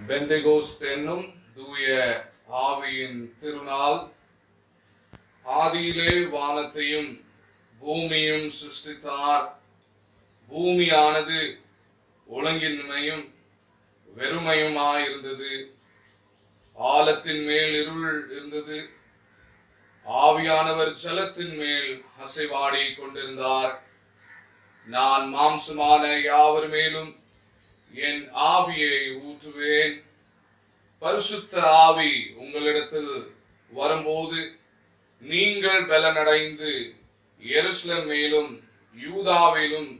பெந்தெகோஸ்து என்னும் தூய ஆவியின் திருநாள். ஆதியிலே வானத்தையும் பூமியும் சிருஷ்டித்தார். பூமியானது ஒழுங்கின்மையும் வெறுமையுமாயிருந்தது. ஆழத்தின் மேல் இருள் இருந்தது. ஆவியானவர் ஜலத்தின் மேல் அசைவாடி கொண்டிருந்தார். நான் மாம்சமான யாவர் மேலும் என் ஆவியை ஊற்றுவேன். பரிசுத்த ஆவி உங்களிடத்தில் வரும்போது நீங்கள் பலனடைந்து எருசலேம் மேலும் யூதாவிலும்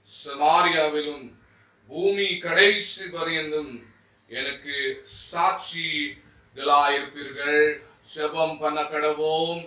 சமாரியாவிலும் பூமி கடைசி பரியந்தும் எனக்கு சாட்சிகளாயிருப்பீர்கள். ஜெபம் பண்ண கடவோம்.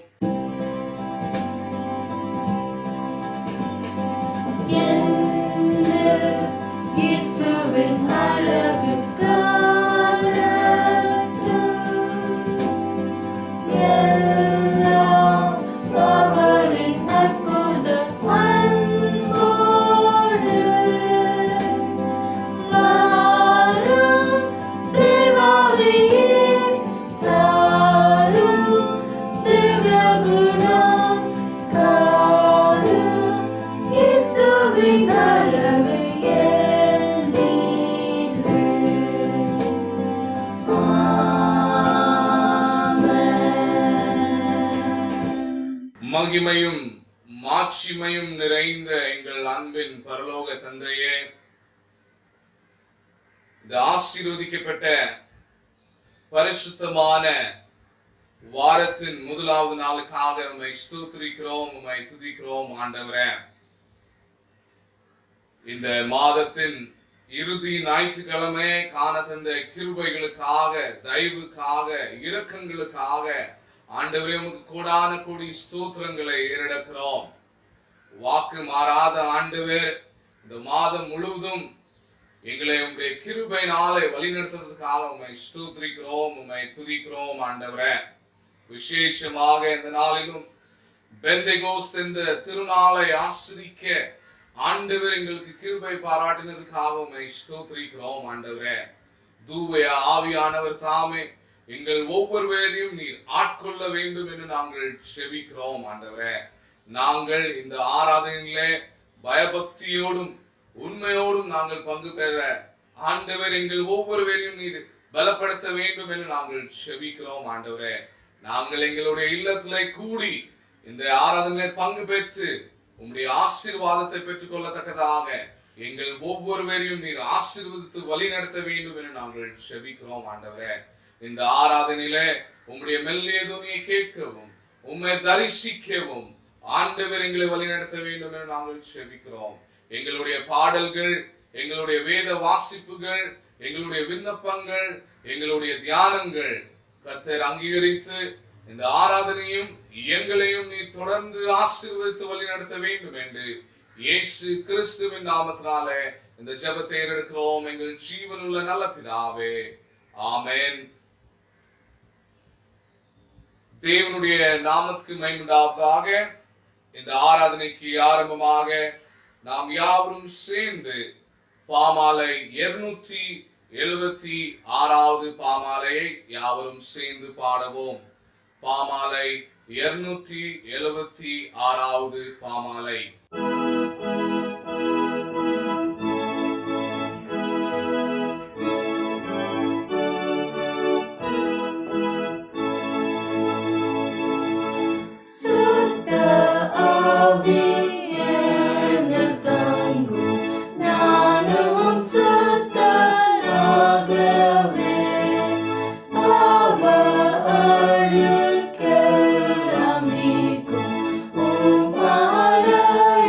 மகிமையும் மாட்சிமையும் நிறைந்த எங்கள் அன்பின் பரலோக தந்தையே, இந்த ஆசீர்வதிக்கப்பட்ட பரிசுத்தமான வாரத்தின் முதலாவது நாளுக்காக உம்மை ஸ்தோத்திரிக்கிறோம், உம்மை துதிக்கிறோம் ஆண்டவரே. இந்த மாதத்தின் இறுதி ஞாயிற்றுக்கிழமை காண தந்த கிருபைகளுக்காக, தயவுக்காக, இரக்கங்களுக்காக ஆண்டவரே உமக்கு கோடான கோடி ஸ்தோத்திரங்களை ஏறெடுக்கிறோம். வாக்கு மாறாத ஆண்டவர் இந்த மாதம் முழுவதும் எங்களை உங்களுடைய கிருபையினாலே வழிநடத்துவதற்காக உம்மை ஸ்தோத்திரிக்கிறோம், உம்மை துதிக்கிறோம் ஆண்டவரே. விசேஷமாக இந்த நாளிலும் பெந்தெகோஸ்து இந்த திருநாளை ஆசிரிக்க ஆண்டவர் எங்களுக்கு கிருபை பாராட்டினதுக்காக உம்மை ஸ்தோத்திரிக்கிறோம் ஆண்டவரே. தூய ஆவியானவர் தாமே எங்கள் ஒவ்வொருவரையும் நீர் ஆட்கொள்ள வேண்டும் என்று நாங்கள் செபிக்கிறோம் ஆண்டவரே. நாங்கள் இந்த ஆராதனையிலே பயபக்தியோடும் உண்மையோடும் நாங்கள் பங்கு பெற ஆண்டவர் எங்கள் ஒவ்வொருவரையும் நீர் பலப்படுத்த வேண்டும் என்று நாங்கள் செபிக்கிறோம் ஆண்டவரே. நாங்கள் எங்களுடைய இல்லத்திலே கூடி இந்த ஆராதனையிலே பங்கு பெற்று உம்முடைய ஆசீர்வாதத்தை பெற்றுக் கொள்ளத்தக்கதாக எங்கள் ஒவ்வொருவரையும் நீர் ஆசீர்வதித்து வழி நடத்த வேண்டும் என்று நாங்கள் செபிக்கிறோம் ஆண்டவரே. இந்த ஆராதனையிலே உம்முடைய மெல்லிய துணியை கேட்கவும் உம்மை தரிசிக்கவும் ஆண்டவர் எங்களை வழிநடத்த வேண்டும் என்று நாங்கள் செபிக்கிறோம். எங்களுடைய பாடல்கள், எங்களுடைய வேத வாசிப்புகள், எங்களுடைய விண்ணப்பங்கள், எங்களுடைய தியானங்கள் கர்த்தர் அங்கீகரித்து இந்த ஆராதனையும் எங்களையும் நீ தொடர்ந்து ஆசீர்வதித்து வழி நடத்த வேண்டும் என்று இயேசு கிறிஸ்துவின் நாமத்தினாலே இந்த ஜெபத்தை ஏறெடுக்கிறோம் எங்கள் ஜீவனுள்ள நல்ல பிதாவே, ஆமென். தேவனுடைய நாமத்துக்கு மகிமை உண்டாவதாக. இந்த ஆராதனைக்கு ஆரம்பமாக நாம் யாவரும் சேர்ந்து பாமாலை 276வது பாமாலையை யாவரும் சேர்ந்து பாடவோம். பாமாலை 276வது பாமாலை. Hallelujah.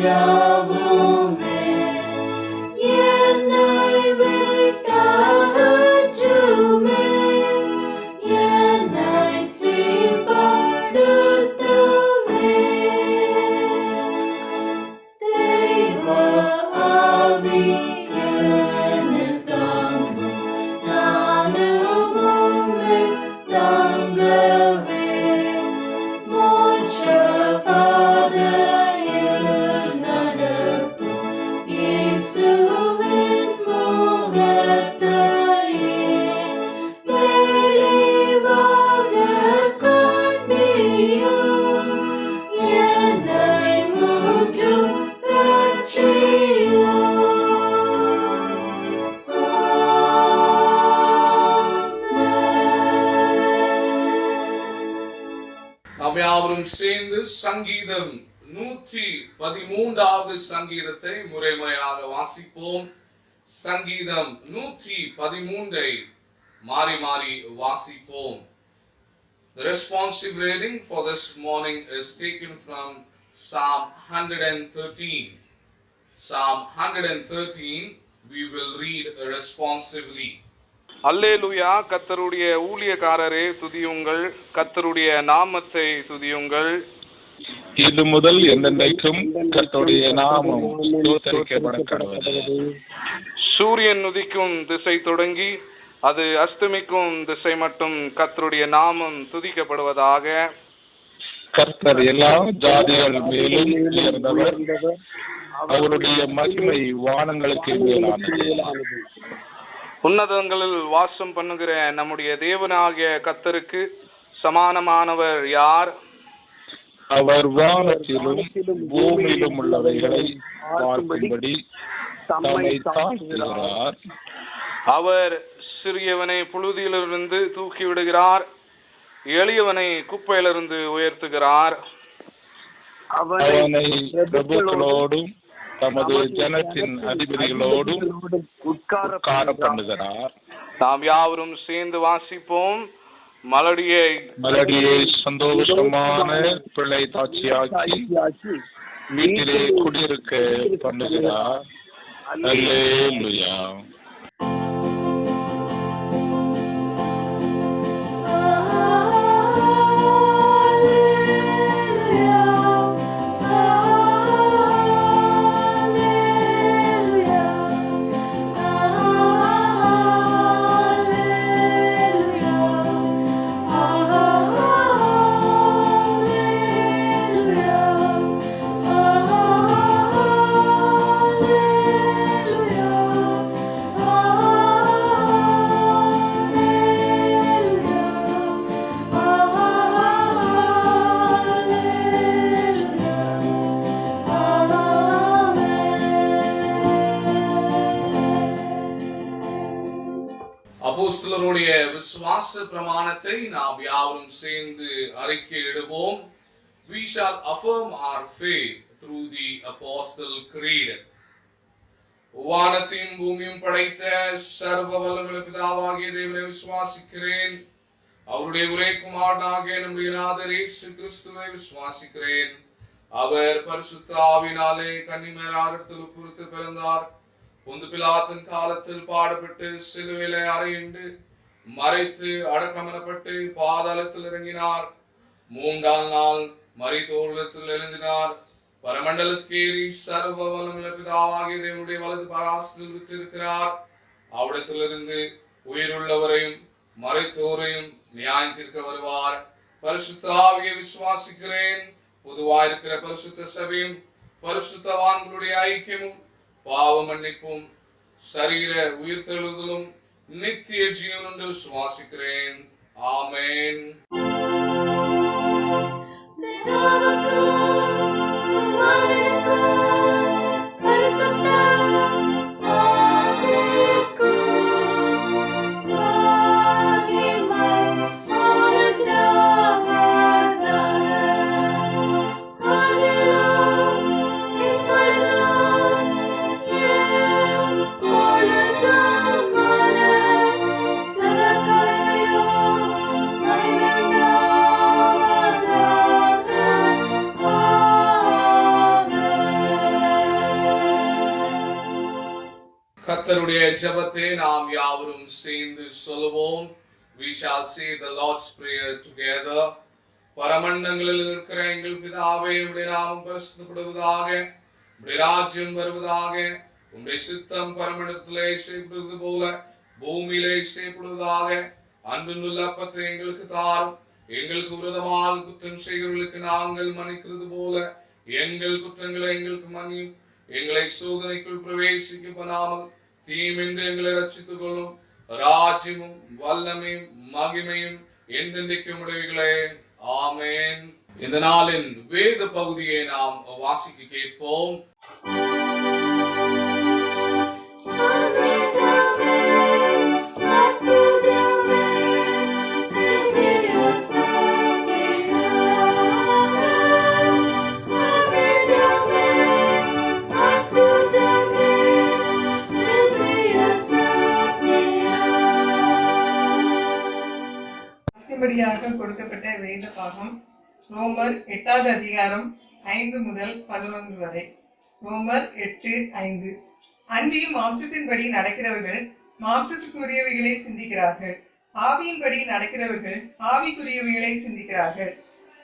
யாவுமே என்னை விட்டகற்றுமே, என்னை சீர்படுத்துமே. தெய்வ ஆவி என்னில் தங்கும், நானும் உம்மில் தங்கவே. மோட்ச பாதையில் நடத்தும் இயேசுவின் முகத்தையே தெளிவாகக் காண்பியும், என்னை முற்றும் ரட்சியும். நாம் யாவரும் சேர்ந்து சங்கீதம் 113வது சங்கீதத்தை முறையாக வாசிப்போம். சங்கீதம் 113 மாறி மாறி வாசிப்போம். The responsive reading for this morning is taken from Psalm 113. Psalm 113 we will read responsively. அல்லேலூயா. கர்த்தருடைய ஊழியக்காரரே துதியுங்கள், கர்த்தருடைய நாமத்தை துதியுங்கள். இது முதல் என்றென்றைக்கும் கர்த்தருடைய நாமம் ஸ்தோத்திரிக்கப்பட கடவுது. சூரியன் உதிக்கும் திசை தொடங்கி அது அஸ்தமிக்கும் திசை மட்டும் கர்த்தருடைய நாமம் துதிக்கப்படுவதாக. கர்த்தர் எல்லா ஜாதிகள் மேலும் உயர்ந்தவர், அவருடைய மகிமை வானங்களுக்கு மேலானது. உன்னதங்களில் வாசம் பண்ணுகிற நம்முடைய தேவனாகிய கர்த்தருக்கு சமானமானவர் யார்? அவர் வானத்திலும் பூமியிலும் உள்ளவைகளை பார்க்கும்படி தம்மை தாழ்த்துகிறார். அவர் சிறியவனை புழுதியிலிருந்து தூக்கி விடுகிறார், எளியவனை குப்பையிலிருந்து உயர்த்துகிறார். அவனை பிரபுக்களோடும் தமது ஜனத்தின் அதிபதிகளோடும் உட்கார பண்ணுகிறார். நாம் யாவரும் சேர்ந்து வாசிப்போம். மலடியை சந்தோஷமான பிள்ளை தாட்சியாக்கி வீட்டிலே குடியிருக்க பண்ணுகிறார். அல்லேலூயா. அப்போஸ்தலருடைய விசுவாச பிரமாணத்தை நாம் யாவரும் சேர்ந்து அறிக்கையிடுவோம். We shall affirm our faith through the Apostle Creed. வானத்தையும் பூமியும் படைத்த சர்வ வல்லமையுள்ள பிதாவாகிய தேவனை விசுவாசிக்கிறேன். அவருடைய ஒரே குமாரனாகிய நம்முடைய நாதர் இயேசு கிறிஸ்துவை விசுவாசிக்கிறேன். அவர் பரிசுத்த ஆவியினாலே கன்னிமரியாளிடத்தில் குறித்து பிறந்தார். பொந்து பிலாத்தின் காலத்தில் பாடுபட்டு சிலுவையிலே அறையுண்டு மறைத்து அடக்கமனப்பட்டு பாதாளத்தில் இறங்கினார். 3ஆம் நாள் மரித்தோரிடத்தில் எழுந்தினார். பரமண்டலத்துக்கேறி சர்வ வல்லமையுள்ள பிதாவாகிய தேவனுடைய வலது பாராசத்தில் விற்றிருக்கிறார். அவ்விடத்திலிருந்து உயிருள்ளவரையும் மறைத்தோரையும் நியாயம் தீர்க்க வருவார். பரிசுத்த ஆவியை விசுவாசிக்கிறேன். பொதுவாயிருக்கிற பரிசுத்த சபையும் பரிசுத்தவான்களுடைய ஐக்கியமும் பாவ மன்னிப்பும் சரீர உயிர்த்தெழுதலும் நித்திய ஜீவன் என்று விசுவாசிக்கிறேன். ஆமென். Thank you. கர்த்தருடைய ஜெபத்தை நாம் யாவரும் சேர்ந்து சொல்லுவோம். We shall say the Lord's Prayer together. பரமண்டங்களில் இருக்கிற எங்கள் பிதாவே, உம்முடைய நாமம் பரிசுத்தப்படுவதாக, உம்முடைய ராஜ்யம் வருவதாக, உம்முடைய சித்தம் பரமண்டலத்திலே செய்யப்படுவது போல பூமியிலே செய்யப்படுவதாக. அன்பினுள்ள அப்பத்தை எங்களுக்கு தாரும். எங்களுக்கு விரோதமாக குற்றம் செய்கிறவர்களுக்கு நாங்கள் மன்னிக்கிறது போல எங்கள் குற்றங்களை எங்களுக்கு மன்னியும். எங்களை சோதனைக்குள் பிரவேசிக்க பண்ணாமல் தீமென்று எங்களை ரட்சித்துக் கொள்ளும். ராஜ்யமும் வல்லமையும் மகிமையும் என்றென்றைக்கும் உடையவைகளே. ஆமென். இந்த நாளின் வேத பகுதியை நாம் வாசிக்க கேட்போம். கொடுக்கப்பட்ட வேத பாகம் ரோமர் 8வது அதிகாரம் 5 முதல் 11 வரை. ரோமர் 8:5. அன்றியும் மாம்சத்தின்படி நடக்கிறவர்கள் மாம்சத்துக்குரியவைகளை சிந்திக்கிறார்கள், ஆவியின்படி நடக்கிறவர்கள் ஆவிக்குரியவைகளை சிந்திக்கிறார்கள்.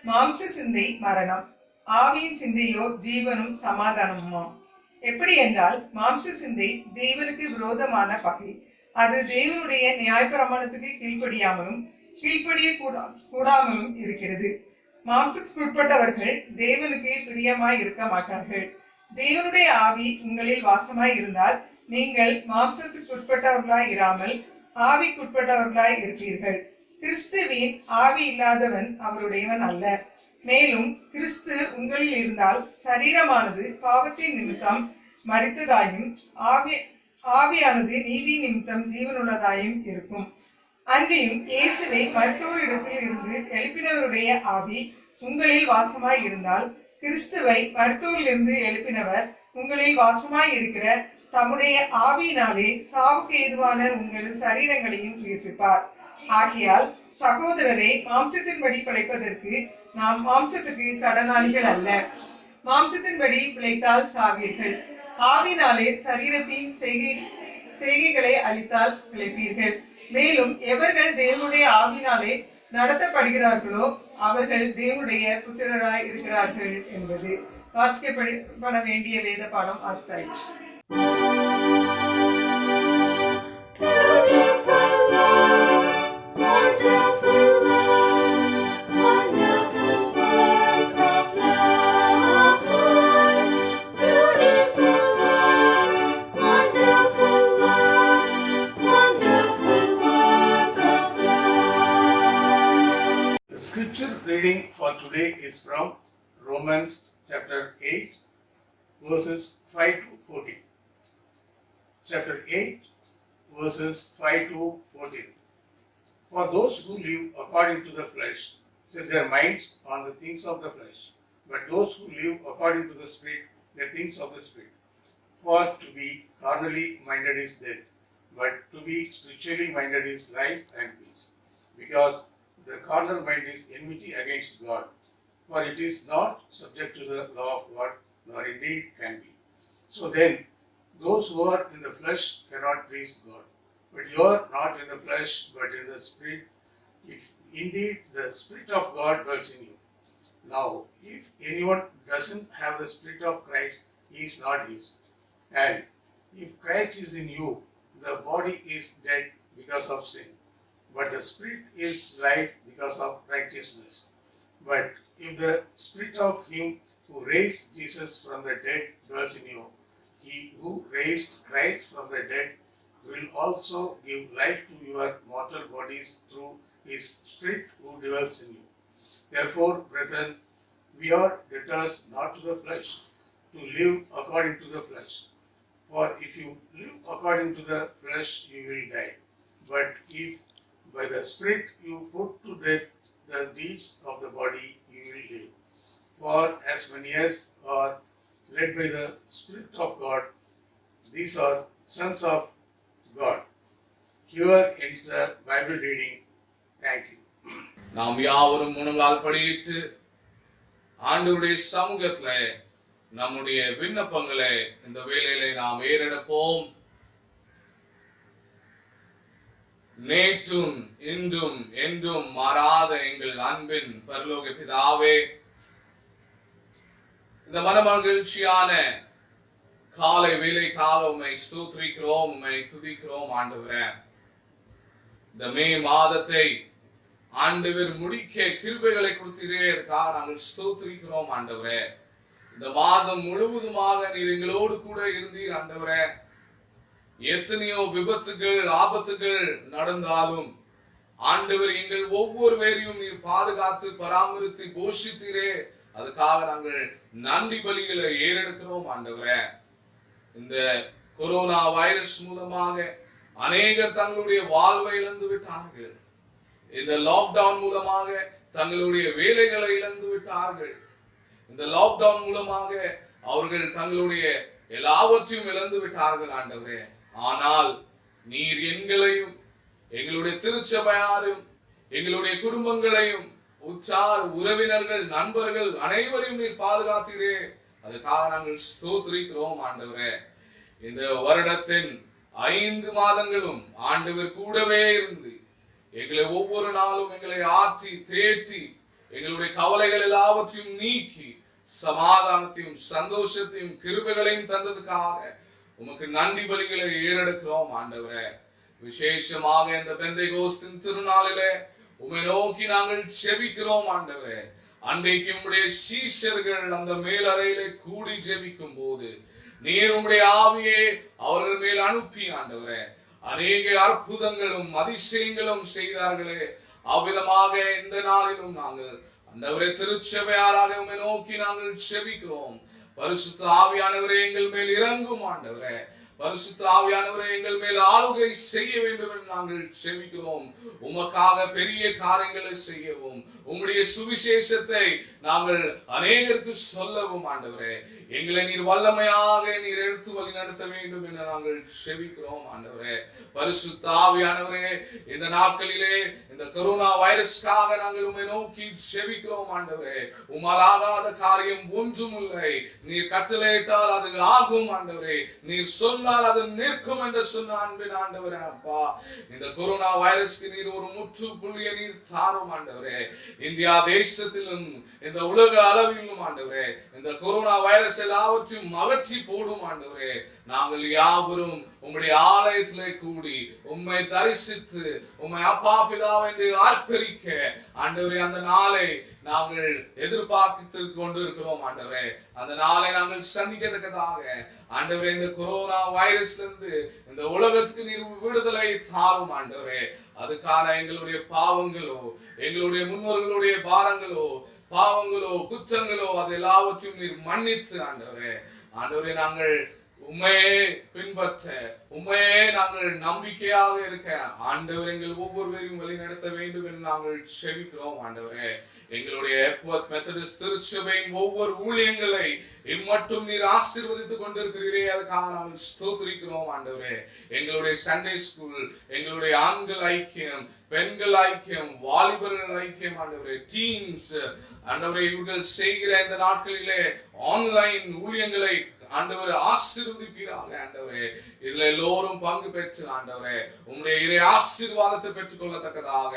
மாம்ச சிந்தை மரணம், ஆவியின் சிந்தையோ ஜீவனும் சமாதானமுமாம். எப்படி என்றால் மாம்ச சிந்தை தேவனுக்கு விரோதமான பகை. அது தேவனுடைய நியாயப்பிரமாணத்துக்கு கீழ்ப்படியாமலும் கீழ்ப்படிய கூடாமலும் இருக்கிறது. மாம்சத்துக்குட்பட்டவர்கள் தேவனுக்கு பிரியமாய் இருக்க மாட்டார்கள். தேவனுடைய ஆவி உங்களில் வாசமாய் இருந்தால் நீங்கள் மாம்சத்துக்குட்பட்டவர்களாய் இராமல் ஆவிக்குட்பட்டவர்களாய் இருப்பீர்கள். கிறிஸ்துவின் ஆவி இல்லாதவன் அவருடையவன் அல்ல. மேலும் கிறிஸ்து உங்களில் இருந்தால் சரீரமானது பாவத்தின் நிமித்தம் மரித்ததாயும் ஆவியானது நீதி நிமித்தம் ஜீவனுள்ளதாயும் இருக்கும். அன்றியும் இயேசுவை மருத்துவரிடத்தில் இருந்து எழுப்பினவருடைய ஆவி உங்களில் வாசமாய் இருந்தால் கிறிஸ்துவை மருத்துவரிலிருந்து எழுப்பினவர் உங்களில் வாசமாய் இருக்கிற தம்முடைய ஆவியினாலே சாவுக்கு ஏதுவான உங்கள் சரீரங்களையும் உயிர்ப்பிப்பார். ஆகையால் சகோதரரை மாம்சத்தின்படி பிழைப்பதற்கு நாம் மாம்சத்துக்கு கடனாளிகள் அல்ல. மாம்சத்தின்படி பிழைத்தால் சாவீர்கள், ஆவினாலே சரீரத்தின் செய்கைகளை அழித்தால் பிழைப்பீர்கள். மேலும் எவர்கள் தேவனுடைய ஆவினாலே நடத்தப்படுகிறார்களோ அவர்கள் தேவனுடைய புத்திரராய் இருக்கிறார்கள் என்பது வாசிக்கப்பட வேண்டிய வேத பாடம் ஆஸ்தாயிற்று. Scripture reading for today is from Romans chapter 8 verses 5 to 14. Chapter 8 verses 5 to 14. For those who live according to the flesh set their minds on the things of the flesh, but those who live according to the Spirit, the things of the Spirit. For to be carnally minded is death, but to be spiritually minded is life and peace. Because the carnal mind is enmity against God, for it is not subject to the law of God, nor indeed can be. So then, those who are in the flesh cannot please God. But you are not in the flesh, but in the Spirit, if indeed the Spirit of God dwells in you. Now, if anyone doesn't have the Spirit of Christ, he is not his. And if Christ is in you, the body is dead because of sin, but the Spirit is life because of righteousness. But if the Spirit of Him who raised Jesus from the dead dwells in you, He who raised Christ from the dead will also give life to your mortal bodies through His Spirit who dwells in you. Therefore, brethren, we are debtors not to the flesh, to live according to the flesh. For if you live according to the flesh, you will die. But if by the Spirit you put to death the deeds of the body, you will live. For as many as are led by the Spirit of God, these are sons of God. Here ends the Bible reading. Thank you. நாம் யாவரும் முழங்கால் படியிட்டு ஆண்டவருடைய சமூகத்திலே நம்முடைய விண்ணப்பங்களை இந்த வேளையிலே நாம் ஏறெடுப்போம். நேற்றும் இன்றும் என்றும் மாறாத எங்கள் அன்பின் பரலோக பிதாவே, இந்த மனமகிழ்ச்சியான காலை வேலைக்காக உம்மை ஸ்தோத்திரிக்கிறோம், உம்மை துதிக்கிறோம் ஆண்டவரே. இந்த மே மாதத்தை ஆண்டவர் முடிக்க கிருபைகளை கொடுத்தீரே, அதற்காக நாங்கள் ஸ்தோத்திரிக்கிறோம் ஆண்டவரே. இந்த மாதம் முழுவதுமாக நீர் எங்களோடு கூட இருந்தீர் ஆண்டவரே. எத்தனையோ விபத்துகள் ஆபத்துகள் நடந்தாலும் ஆண்டவர் எங்கள் ஒவ்வொருவரையும் நீர் பாதுகாத்து பராமரித்து போஷித்தீரே, அதுக்காக நாங்கள் நன்றி பலிகளை ஏறெடுக்கிறோம் ஆண்டவரே. இந்த கொரோனா வைரஸ் மூலமாக அநேகர் தங்களுடைய வாழ்வை இழந்து விட்டார்கள். இந்த லாக்டவுன் மூலமாக தங்களுடைய வேலைகளை இழந்து விட்டார்கள். இந்த லாக்டவுன் மூலமாக அவர்கள் தங்களுடைய எல்லாவற்றையும் இழந்து விட்டார்கள் ஆண்டவரே. ஆனால் நீர் எங்களையும் எங்களுடைய திருச்சபையாரும் எங்களுடைய குடும்பங்களையும் உற்றார் உறவினர்கள் நண்பர்கள் அனைவரையும் நீர் பாதுகாத்தீரே, அதுக்காக நாங்கள் ஸ்தோத்திரிக்கிறோம் ஆண்டவரே. இந்த வருடத்தின் 5 மாதங்களும் ஆண்டவர் கூடவே இருந்து எங்களை ஒவ்வொரு நாளும் எங்களை ஆற்றி தேற்றி எங்களுடைய கவலைகள் எல்லாவற்றையும் நீக்கி சமாதானத்தையும் சந்தோஷத்தையும் கிருபைகளையும் தந்ததுக்காக உமக்கு நன்றி பலிகளை ஏறெடுக்கிறோம் ஆண்டவரே. விசேஷமாக இந்த பெந்தைகோஸ்தின் திருநாளிலே உம்மை நோக்கி நாங்கள் செபிக்கிறோம் ஆண்டவரே. அன்றைக்கு உம்முடைய சீஷர்கள் அந்த மேலறையிலே கூடி ஜெபிக்கும் போது நீர் உம்முடைய ஆவியை அவர்கள் மேல் அனுப்பி ஆண்டவரே அநேக அற்புதங்களும் அதிசயங்களும் செய்தார்களே. அவ்விதமாக இந்த நாளிலும் நாங்கள் ஆண்டவரே திருச்சபையாராக உம்மை நோக்கி நாங்கள் செபிக்கிறோம். பரிசுத்த ஆவியானவரே எங்கள் மேல் இறங்கும் ஆண்டவரே. பரிசுத்த ஆவியானவரே எங்கள் மேல் ஆளுகை செய்ய வேண்டும் என்று நாங்கள் செபிக்கிறோம். உமக்காக பெரிய காரியங்களை செய்யவும் உம்முடைய சுவிசேஷத்தை நாங்கள் அநேகருக்கு சொல்லவும் ஆண்டவரே எங்களை நீர் வல்லமையாக நீர் எடுத்து வழி நடத்த வேண்டும் என்று நாங்கள் செபிக்கிறோம் ஆண்டவரே. பரிசுத்த ஆவியானவரே இந்த நாட்களிலே இந்த கொரோனா வைரஸ்க்காக நாங்கள் உம்மை நோக்கி செபிக்கிறோம் ஆண்டவரே. உம்மால் ஆகாத காரியம் ஒன்றும் இல்லை. நீர் கட்டளையிட்டால் அது ஆகும் ஆண்டவரே. நீர் சொன்னால் அது நிற்கும் என்று சொன்ன அன்பின் ஆண்டவரே. அப்பா, இந்த கொரோனா வைரஸ்க்கு நீர் ஒரு முற்றுப்புள்ளியை நீர் தாரும் ஆண்டவரே. இந்தியா தேசத்திலும் இந்த உலக அளவிலும் ஆண்டவரே இந்த கொரோனா வைரஸ் எல்லாவற்றையும் அகற்றி போடும் ஆண்டவரே. நாங்கள் யாவரும் உம்முடைய ஆலயத்திலே கூடி உம்மை தரிசித்து உம்மை அப்பா பிதாவை என்று ஆர்ப்பரிக்க ஆண்டவரே அந்த நாளை நாங்கள் எதிர்பார்த்து கொண்டு இருக்கிறோம் ஆண்டவரே. அந்த நாளை நாங்கள் சந்திக்கத்தக்கதாக ஆண்டவரே இந்த கொரோனா வைரஸ்ல இருந்து இந்த உலகத்துக்கு நீர் விடுதலை தாரும் ஆண்டவரே. அதுக்கான எங்களுடைய பாவங்களோ எங்களுடைய முன்னோர்களுடைய பாரங்களோ பாவங்களோ குற்றங்களோ அது எல்லாவற்றையும் நீர் மன்னித்து ஆண்டவரே ஆண்டவரே நாங்கள் உண்மையே பின்பற்ற உண்மையே நாங்கள் நம்பிக்கையாக இருக்க ஆண்டவர் எங்கள் ஒவ்வொருவரையும் வழி நடத்த வேண்டும் என்று நாங்கள் செபிக்கிறோம் ஆண்டவரே. எங்களுடைய எப்வர்த் மெத்தடிஸ்ட் திருச்சபையின் ஒவ்வொரு ஊழியங்களை இம்மட்டும் நீர் ஆசீர்வதித்துக் கொண்டிருக்கிறீரே, அதுக்காக நாங்கள் ஸ்தோத்திரிக்கிறோம் ஆண்டவரே. எங்களுடைய சண்டே ஸ்கூல், எங்களுடைய ஆண்கள் ஐக்கியம், பெண்கள் ஐக்கியம், வாலிபர்கள் ஐக்கியம் ஆண்டவரே, டீன்ஸ் ஆண்டவரே இவர்கள் செய்கிற இந்த நாட்களிலே ஆன்லைன் ஊழியங்களை ஆண்டவரே ஆசீர்வதிப்பீராக ஆண்டவரே. இதுல எல்லோரும் பங்கு பெற்று ஆண்டவரே உங்களுடைய இறை ஆசீர்வாதத்தை பெற்றுக் கொள்ளத்தக்கதாக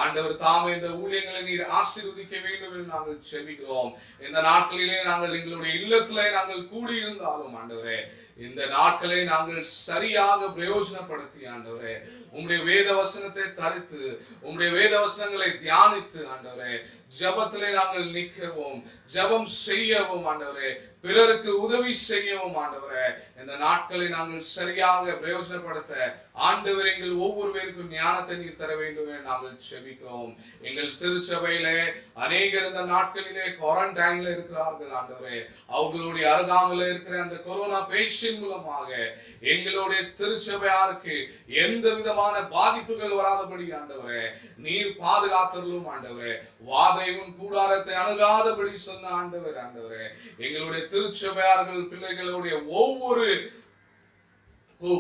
ஆண்டவர் தாமே இந்த ஊழியங்களை நீர் ஆசீர்வதிக்க வேண்டும் என்று நாங்கள் செபிக்கிறோம். இந்த நாட்களிலே நாங்கள் எங்களுடைய இல்லத்திலே நாங்கள் கூடியிருந்தாலும் ஆண்டவரே இந்த நாட்களை நாங்கள் சரியாக பிரயோஜனப்படுத்தி ஆண்டவரே உம்முடைய வேத வசனத்தை தரித்து உம்முடைய வேத வசனங்களை தியானித்து ஆண்டவரே ஜபத்திலே நாங்கள் நிற்கவும் ஜபம் செய்யவும் ஆண்டவரே பிறருக்கு உதவி செய்யவும் ஆண்டவரே இந்த நாட்களை நாங்கள் சரியாக பிரயோஜனப்படுத்த ஆண்டவர் எங்கள் ஒவ்வொருவருக்கும் ஞானத்தை நீர் தர வேண்டும் என்று நாங்கள் செபிக்கிறோம். எங்கள் திருச்சபையிலே அநேகர் இந்த நாட்களிலே குவாரண்டைன்ல இருக்கிறார்கள் ஆண்டவரே. அவர்களுடைய அருகாமையில் இருக்கிற அந்த கொரோனா பேஷண்ட் மூலமாக எங்களுடைய திருச்சபையாருக்கு எந்த விதமான பாதிப்புகள் வராதபடி ஆண்டவரே நீர் பாதுகாத்தருளும் ஆண்டவரே. வாதையும் கூடாரத்தை அணுகாதபடி சொன்ன ஆண்டவர் ஆண்டவரே எங்களுடைய திருச்சபையார்கள் பிள்ளைகளுடைய ஒவ்வொரு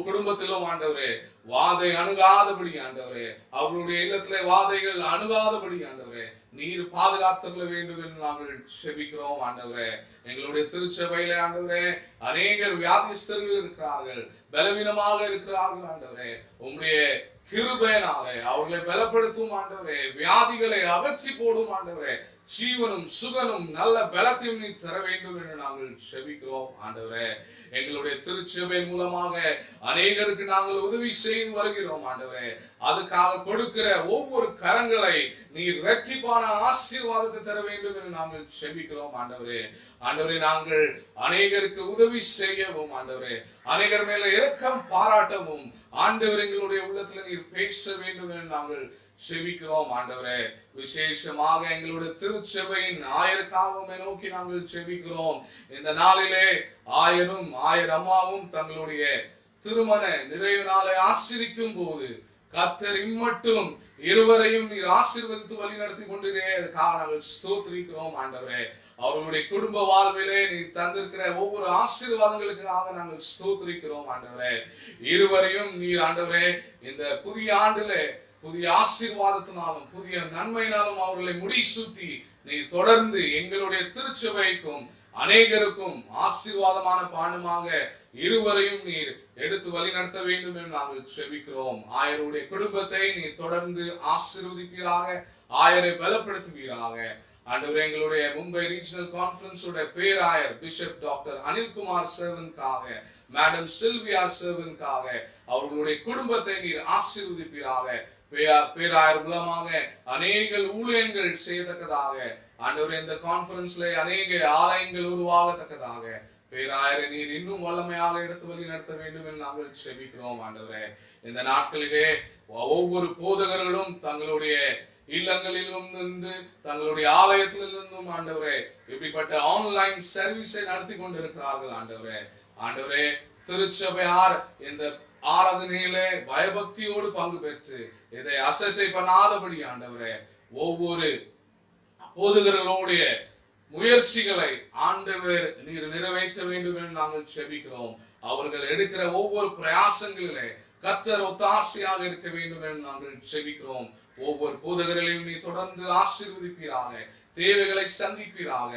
குடும்பத்திலும் ஆண்டவரே வாதை அணுகாதபடி ஆண்டவரே, அவர்களுடைய இல்லத்திலே வாதைகள் அணுகாதபடி ஆண்டவரே நீர் பாதுகாத்துள்ள வேண்டும் என்று நாங்கள் செபிக்கிறோம் ஆண்டவரே. எங்களுடைய திருச்சபையில ஆண்டவரே அநேகர் வியாதிஸ்தர்கள் இருக்கிறார்கள், பலவீனமாக இருக்கிறார்கள் ஆண்டவரே. உம்முடைய கிருபையினாலே அவர்களை பலப்படுத்தும் ஆண்டவரே, வியாதிகளை அகற்றி போடும் ஆண்டவரே, ஜீவனும் சுகனும் நல்ல பலத்தையும் நீ தர வேண்டும் என்று நாங்கள் செபிக்கிறோம் ஆண்டவரே. எங்களுடைய திருச்சபை மூலமாக அநேகருக்கு நாங்கள் உதவி செய்து வருகிறோம் ஆண்டவரே. அதுக்காக கொடுக்கிற ஒவ்வொரு கரங்களை நீர் இரட்டிப்பான ஆசீர்வாதத்தை தர வேண்டும் என்று நாங்கள் செபிக்கிறோம் ஆண்டவரே. ஆண்டவரே, நாங்கள் அநேகருக்கு உதவி செய்யவும் ஆண்டவரே, அநேகர் மேல இரக்கம் பாராட்டவும் ஆண்டவர் எங்களுடைய உள்ளத்துல நீர் பேச வேண்டும் என்று நாங்கள் செபிக்கிறோம் ஆண்டவரே. விசேஷமாக எங்களுடைய திருச்சபையின் ஆயருக்காக நோக்கி நாங்கள் செபிக்கிறோம். இந்த நாளிலே ஆயரும் ஆயரம்மாவும் தங்களுடைய திருமண நிறைவு நாளை ஆசிரிக்கும் போது கர்த்தர் இம்மட்டும் இருவரையும் நீர் ஆசீர்வதித்து வழி நடத்தி கொண்டிருக்கிறதுக்காக நாங்கள் ஸ்தோத்திரிக்கிறோம் ஆண்டவரே. அவர்களுடைய குடும்ப வாழ்விலே நீர் தந்திருக்கிற ஒவ்வொரு ஆசீர்வாதங்களுக்காக நாங்கள் ஸ்தோத்திரிக்கிறோம் ஆண்டவரே. இருவரையும் நீர் ஆண்டவரே இந்த புதிய ஆண்டிலே புதிய ஆசீர்வாதத்தினாலும் புதிய நன்மையினாலும் அவர்களை முடிசூட்டி நீர் தொடர்ந்து எங்களுடைய திருச்சபைக்கும் அநேகருக்கும் ஆசீர்வாதமான பானமாக இருவரையும் நீர் எடுத்து வழி நடத்த வேண்டும் என்று நாங்கள் செபிக்கிறோம். ஆயருடைய குடும்பத்தை நீர் தொடர்ந்து ஆசீர்வதிப்பீராக, ஆயரை பலப்படுத்துவீராக ஆண்டவரே. எங்களுடைய மும்பை ரீஜனல் கான்ஃபரன்ஸோட பேராயர் பிஷப் டாக்டர் அனில்குமார் சேவனுக்காக, மேடம் சில்வியா சேவனுக்காக அவர்களுடைய குடும்பத்தை நீர் ஆசீர்வதிப்பீராக. பேராயர் மூலமாக அநேக ஊழியங்கள் செய்யத்தக்கதாக ஆண்டவரே, இந்த கான்ஃபரன்ஸ்ல அநேக ஆலயங்கள் உருவாகத்தக்கதாக பேராயரை நீர் இன்னும் வல்லமையாக எடுத்து வழி நடத்த வேண்டும் என்று நாங்கள் செபிக்கிறோம் ஆண்டவரே. இந்த நாட்களிலே ஒவ்வொரு போதகர்களும் தங்களுடைய இல்லங்களிலும் இருந்து தங்களுடைய ஆலயத்திலிருந்தும் ஆண்டவரே இப்படிப்பட்ட ஆன்லைன் சர்வீஸை நடத்தி கொண்டிருக்கிறார்கள் ஆண்டவரே. ஆண்டவரே, திருச்சபையார் இந்த ஆராதனையிலே பயபக்தியோடு பங்கு பெற்று இதை அசட்டை பண்ணாதபடி ஆண்டவரே ஒவ்வொரு போதகர்களுடைய முயற்சிகளை ஆண்டவர் நீர் நிறைவேற்ற வேண்டும் என்று நாங்கள் செபிக்கிறோம். அவர்கள் எடுக்கிற ஒவ்வொரு பிரயாசங்களிலே கர்த்தர் ஒத்தாசையாக இருக்க வேண்டும் என்று நாங்கள் செபிக்கிறோம். ஒவ்வொரு போதகர்களையும் நீ தொடர்ந்து ஆசீர்வதிப்பீராக, தேவைகளை சந்திப்பீராக,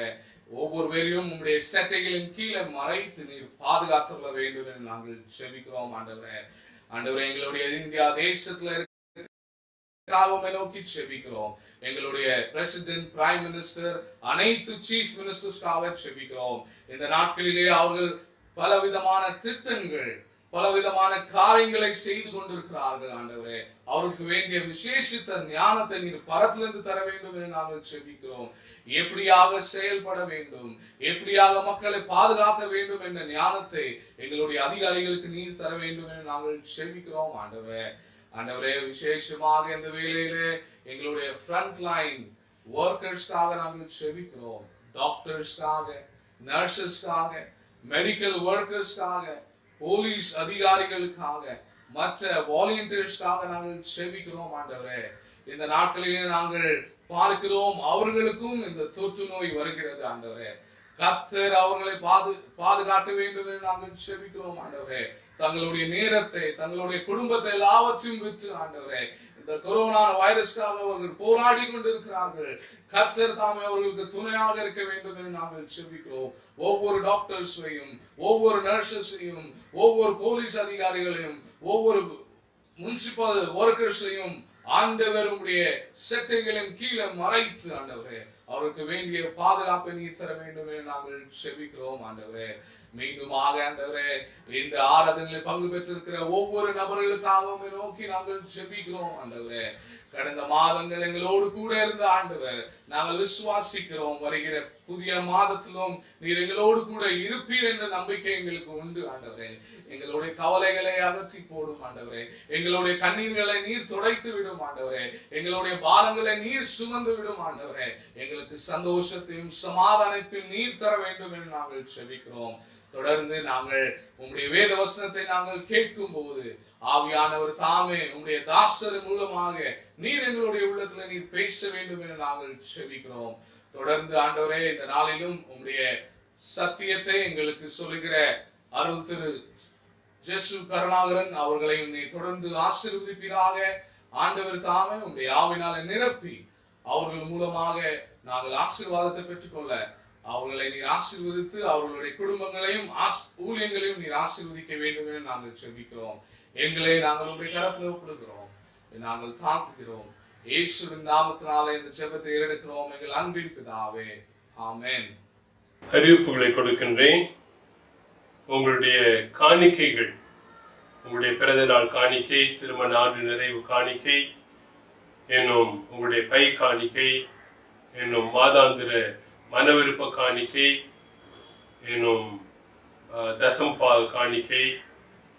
ஒவ்வொருவரையும் உங்களுடைய சட்டைகளின் கீழே மறைத்து நீர் பாதுகாத்துள்ள வேண்டும் என்று நாங்கள் செபிக்கிறோம் ஆண்டவரே. ஆண்டவரே, எங்களுடைய இந்தியா தேசத்துல நோக்கி செபிக்கிறோம். எங்களுடைய பிரசிடென்ட், பிரைம் மினிஸ்டர், அனைத்து சீஃப் மினிஸ்டர்ஸ்க்காக செபிக்கிறோம். இந்த நாட்களிலே அவர்கள் பலவிதமான திட்டங்கள் பலவிதமான காரியங்களை செய்து கொண்டிருக்கிறார்கள் ஆண்டவரே. அவருக்கு வேண்டிய விசேஷித்த ஞானத்தை நீர் பரத்திலிருந்து தர வேண்டும் என்று நாங்கள் செபிக்கிறோம். எப்படியாக செயல்பட வேண்டும், எப்படியாக மக்களை பாதுகாக்க வேண்டும் என்ற ஞானத்தை எங்களுடைய அதிகாரிகளுக்கு நீர் தர வேண்டும் என்று நாங்கள் செபிக்கிறோம் ஆண்டவரே. ஆண்டவரே, விசேஷமாக இந்த வேளையிலே எங்களுடைய ஃப்ரண்ட் லைன் ஒர்க்கர்ஸ்க்காக நாங்கள் செபிக்கிறோம். டாக்டர்ஸ்க்காக, நர்சஸ்க்காக, மெடிக்கல் ஒர்க்கர்ஸ்க்காக, போலீஸ் அதிகாரிகளுக்காக, மற்ற வாலண்டியர்ஸ்க்காக நாங்கள் செபிக்கிறோம் ஆண்டவரே. இந்த நாட்களிலே நாங்கள் பார்க்கிறோம் அவர்களுக்கும் இந்த தொற்று நோய் வருகிறது ஆண்டவரே. கர்த்தர் அவர்களை பாதுகாக்க வேண்டும் என்று நாங்கள் செபிக்கிறோம் ஆண்டவரே. தங்களுடைய நேரத்தை, தங்களுடைய குடும்பத்தை எல்லாவற்றையும் விற்று ஆண்டவரே இந்த கொரோனா வைரஸ்க்காக அவர்கள் போராடி கொண்டிருக்கிறார்கள். கர்த்தர் தாமே அவர்களுக்கு துணையாக இருக்க வேண்டும் என்று நாங்கள் செபிக்கிறோம். ஒவ்வொரு டாக்டர்ஸையும், ஒவ்வொரு நர்சஸையும், ஒவ்வொரு போலீஸ் அதிகாரிகளையும், ஒவ்வொரு முனிசிபல் ஒர்க்கர்ஸையும் ஆண்டவர் உடைய சட்டைகளின் கீழே மறைத்து ஆண்டவரே அவருக்கு வேண்டிய பாதுகாப்பை நீர் தர வேண்டும் என்று நாங்கள் செபிக்கிறோம் ஆண்டவரே. மீண்டுமாக ஆண்டவரே இந்த ஆராதனையில் பங்கு பெற்றிருக்கிற ஒவ்வொரு நபர்களுக்காகவும் நோக்கி நாங்கள் செபிக்கிறோம் ஆண்டவரே. கடந்த மாதங்கள் எங்களோடு கூட இருந்த ஆண்டவர், நாங்கள் விசுவாசிக்கிறோம் வருகிற புதிய மாதத்திலும் நீர் எங்களோடு கூட இருப்பீர் என்ற நம்பிக்கை எங்களுக்கு உண்டு ஆண்டவரே. எங்களுடைய கவலைகளை அகற்றி போடும் ஆண்டவரே, எங்களுடைய கண்ணீர்களை நீர் துடைத்து விடும் ஆண்டவரே, எங்களுடைய பாரங்களை நீர் சுமந்து விடும் ஆண்டவரே. எங்களுக்கு சந்தோஷத்தையும் சமாதானத்தையும் நீர் தர வேண்டும் என்று நாங்கள் செபிக்கிறோம். தொடர்ந்து நாங்கள் உங்களுடைய வேத வசனத்தை நாங்கள் கேட்கும் போது ஆவியானவர் தாமே உங்களுடைய தாசர் மூலமாக நீர் எங்களுடைய உள்ளத்துல நீர் பேச வேண்டும் என்று நாங்கள் செபிக்கிறோம். தொடர்ந்து ஆண்டவரே இந்த நாளிலும் உங்களுடைய சத்தியத்தை எங்களுக்கு சொல்லுகிற அருள் திரு ஜெசு கருணாகரன் அவர்களையும் நீ தொடர்ந்து ஆசீர்வதிப்பீராக. ஆண்டவர் தாமே உங்களுடைய ஆவினால நிரப்பி அவர்கள் மூலமாக நாங்கள் ஆசீர்வாதத்தை பெற்றுக்கொள்ள அவர்களை நீர் ஆசீர்வதித்து அவர்களுடைய குடும்பங்களையும் ஊழியங்களையும் நீர் ஆசீர்வதிக்க வேண்டும் என நாங்கள் செபிக்கிறோம். எங்களை நாங்கள் உங்களுடைய கரத்தில் ஒப்புடுகிறோம், நாங்கள் தாழ்த்துகிறோம். இயேசுவின் நாமத்தினாலே இந்த ஜெபத்தை ஏறெடுக்கிறோம் எங்கள் அன்பின் பிதாவே, ஆமென். அறிவிப்புகளை கொடுக்கின்றேன். உங்களுடைய காணிக்கைகள், உங்களுடைய பிறந்த நாள் காணிக்கை, திருமண ஆண்டு நிறைவு காணிக்கை, என்னும் உங்களுடைய பை காணிக்கை, என்னும் மாதாந்திர மனவிருப்ப காணிக்கை, என்னும் தசம்பால் காணிக்கை,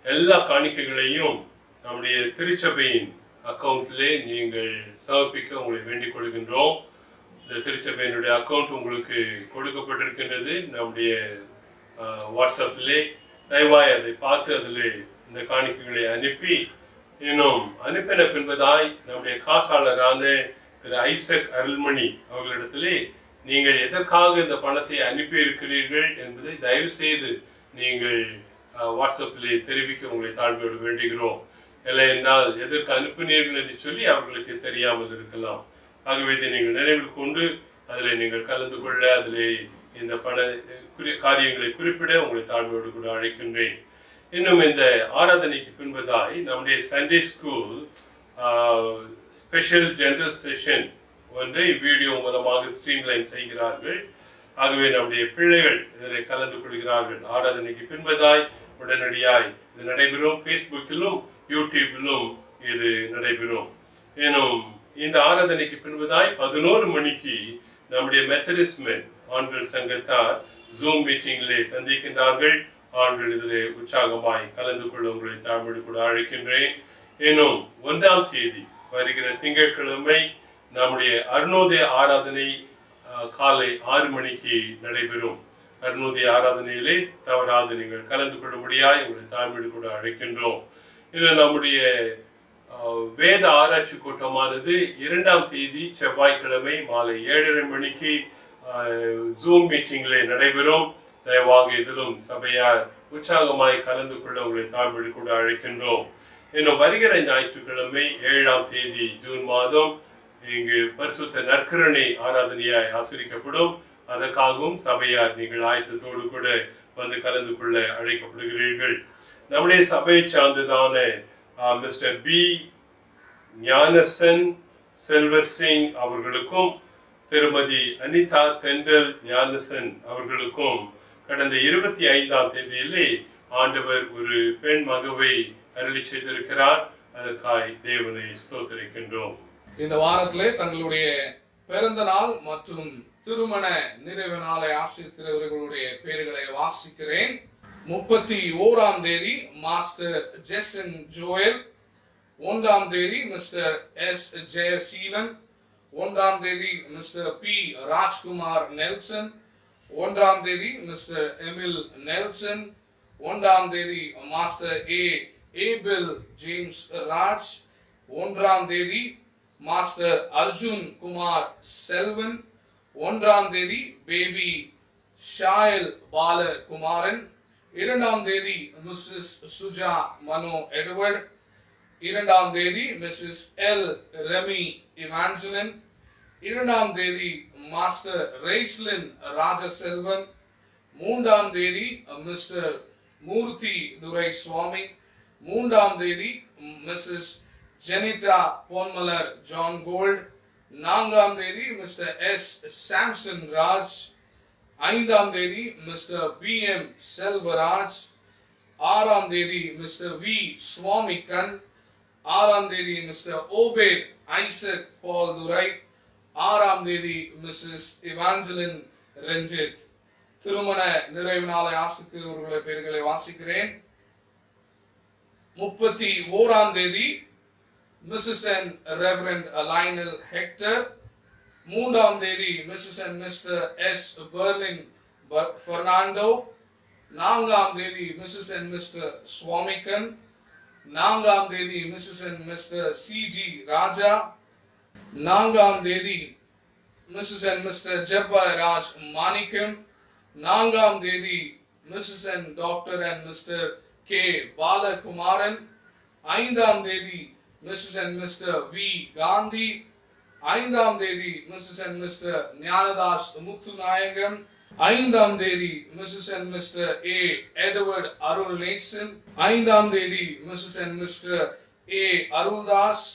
எல்லா காணிக்கைகளையும் நம்முடைய திருச்சபையின் அக்கௌண்ட்டிலே நீங்கள் சமர்ப்பிக்க உங்களை வேண்டிக் கொள்கின்றோம். இந்த திருச்சபையினுடைய அக்கௌண்ட் உங்களுக்கு கொடுக்கப்பட்டிருக்கின்றது நம்முடைய வாட்ஸ்அப்பிலே. தயவாய் அதை பார்த்து அதில் இந்த காணிக்கைகளை அனுப்பி, இன்னும் அனுப்பின பின்பதாய் நம்முடைய காசாளரான திரு ஐசக் அருள்மணி அவர்களிடத்திலே நீங்கள் எதற்காக இந்த பணத்தை அனுப்பி இருக்கிறீர்கள் என்பதை தயவு செய்து நீங்கள் வாட்ஸ்அப்பிலே தெரிவிக்க உங்களை தாழ்மையோடு வேண்டுகிறோம். இல்லை என்றால் எதற்கு அனுப்பினீர்கள் என்று சொல்லி அவர்களுக்கு தெரியாமல் இருக்கலாம். ஆகவே இதை நீங்கள் நினைவில் கொண்டு அதில் நீங்கள் கலந்து கொள்ள, அதில் இந்த காரியங்களை குறிப்பிட உங்களை தாழ்மையோடு கூட அழைக்கின்றேன். இன்னும் இந்த ஆராதனைக்கு பின்பதாய் நம்முடைய Sunday school special general session ஒன்றை வீடியோ மூலமாக ஸ்ட்ரீம்லைன் செய்கிறார்கள். ஆகவே நம்முடைய பிள்ளைகள் இதில் கலந்து கொள்கிறார்கள். ஆராதனைக்கு பின்பதாய் உடனடியாய் இது நடைபெறும். ஃபேஸ்புக்கிலும் யூடியூபிலும் இது நடைபெறும். ஏனும் இந்த ஆராதனைக்கு பின்பதாய் 11 மணிக்கு நம்முடைய மெத்தடிஸ்ட் மென் ஆண்கள் சங்கத்தார் ஜூம் மீட்டிங்கிலே சந்திக்கின்றார்கள். ஆண்கள் இதிலே உற்சாகமாய் கலந்து கொள்ள உங்களை தாழ்மையோடு கூட அழைக்கின்றேன். இன்னும் 1ஆம் தேதி வருகிற திங்கட்கிழமை நம்முடைய அருணோதய ஆராதனை காலை 6 மணிக்கு நடைபெறும். அருணோதய ஆராதனையிலே தவறாது நீங்கள் கலந்து கொள்ளும்படியாய் உங்களை தாழ்மையோடு கூட அழைக்கின்றோம். இதில் நம்முடைய வேத ஆராய்ச்சி கூட்டமானது 2ஆம் தேதி செவ்வாய்க்கிழமை மாலை 7:30 மணிக்கு ஜூம் மீட்டிங்கிலே நடைபெறும். தயவாக இதிலும் சபையார் உற்சாகமாய் கலந்து கொள்ள உங்களை தாழ்மையோடு கூட அழைக்கின்றோம். இன்னும் வருகிற ஞாயிற்றுக்கிழமை 7ஆம் தேதி ஜூன் மாதம் இங்கு பரிசுத்த நற்கருணை ஆராதனையாய் ஆசிரிக்கப்படும். அதற்காகவும் சபையார் நீங்கள் ஆயத்தத்தோடு கூட வந்து கலந்து கொள்ள அழைக்கப்படுகிறீர்கள். நம்முடைய சபையை சார்ந்ததான மிஸ்டர் பி ஞானசன் செல்வசிங் அவர்களுக்கும் திருமதி அனிதா தெண்டல் ஞானசன் அவர்களுக்கும் கடந்த 25ஆம் தேதியிலே ஆண்டவர் ஒரு பெண் மகவை அருளி செய்திருக்கிறார். அதற்காய் தேவனை ஸ்தோத்திரிக்கின்றோம். இந்த வாரத்திலே தங்களுடைய பிறந்த நாள் மற்றும் திருமண நிறைவு நாளை ஆசிரியர்களுடைய பெயர்களை வாசிக்கிறேன். 31ஆம் தேதி மாஸ்டர் ஜெசன் ஜோயல், 1ஆம் தேதி மிஸ்டர் எஸ் ஜெயசீலன், 1ஆம் தேதி மிஸ்டர் பி ராஜ்குமார் நெல்சன், 1ஆம் தேதி மிஸ்டர் எமில் நெல்சன், 1ஆம் தேதி மாஸ்டர் ஏபில் ஜேம்ஸ் ராஜ், 1ஆம் தேதி மாஸ்டர் அர்ஜுன் குமார் செல்வன், 1ஆம் தேதி பேபி ஷாயல் பாலகுமாரன், 2ஆம் தேதி மிஸ்ஸஸ் சுஜா மனோ எட்வர்ட், 2ஆம் தேதி மிஸ்ஸஸ் எல் ரெமி இவாஞ்சலின், 2ஆம் தேதி மாஸ்டர் ரெய்ஸ்லின் ராஜசெல்வன், 3ஆம் தேதி மிஸ்டர் மூர்த்தி துரை சுவாமி, 3ஆம் தேதி Mrs Jenita Ponmalar John gold, 4ஆம் தேதி மிஸ்டர் எஸ் சாம்சன் ராஜ், 5ஆம் தேதி மிஸ்டர் BM செல்வராஜ், 6ஆம் தேதி மிஸ்டர் வி சுவாமிகன், 6ஆம் தேதி மிஸ்டர் ஓபேட் ஐசக் பால் துரை, 6ஆம் தேதி மிஸ்ஸஸ் இவாஞ்சலின் ரஞ்சித். திருமண நிறைவு நாளை ஆசிரியர்களுடைய பெயர்களை வாசிக்கிறேன். 31ஆம் தேதி Mrs. and Reverend Lionel Hector, 3ஆம் தேதி Mrs. and Mr. S. Berlin Fernando, 4ஆம் தேதி Mrs. and Mr. Swamikan, 4ஆம் தேதி Mrs. and Mr. C.G. Raja, 4ஆம் தேதி Mrs. and Mr. Jabba Raj Manikam, 4ஆம் தேதி Mrs. and Dr. and Mr. K Balakumaran, 5ஆம் தேதி Mrs and mister V Gandhi, 5ஆம் தேதி Mrs and mister Gnanadas Muthunayagam, 5ஆம் தேதி Mrs and mister A Edward Arul Nesan, 5ஆம் தேதி Mrs and mister A Aruldas,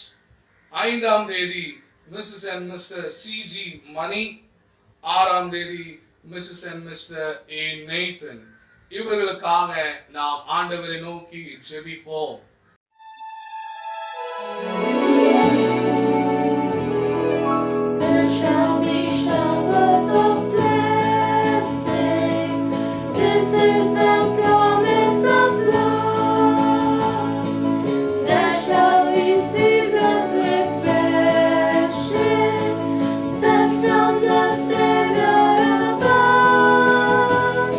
5ஆம் தேதி Mrs and mister C G Mani, 6ஆம் தேதி Mrs and mister A Nathan. இவர்களுக்காக நாம் ஆண்டவரை நோக்கி ஜெபிப்போம். There shall be showers of blessing. This is the promise of love. There shall be seasons refreshing, sent from the Savior above.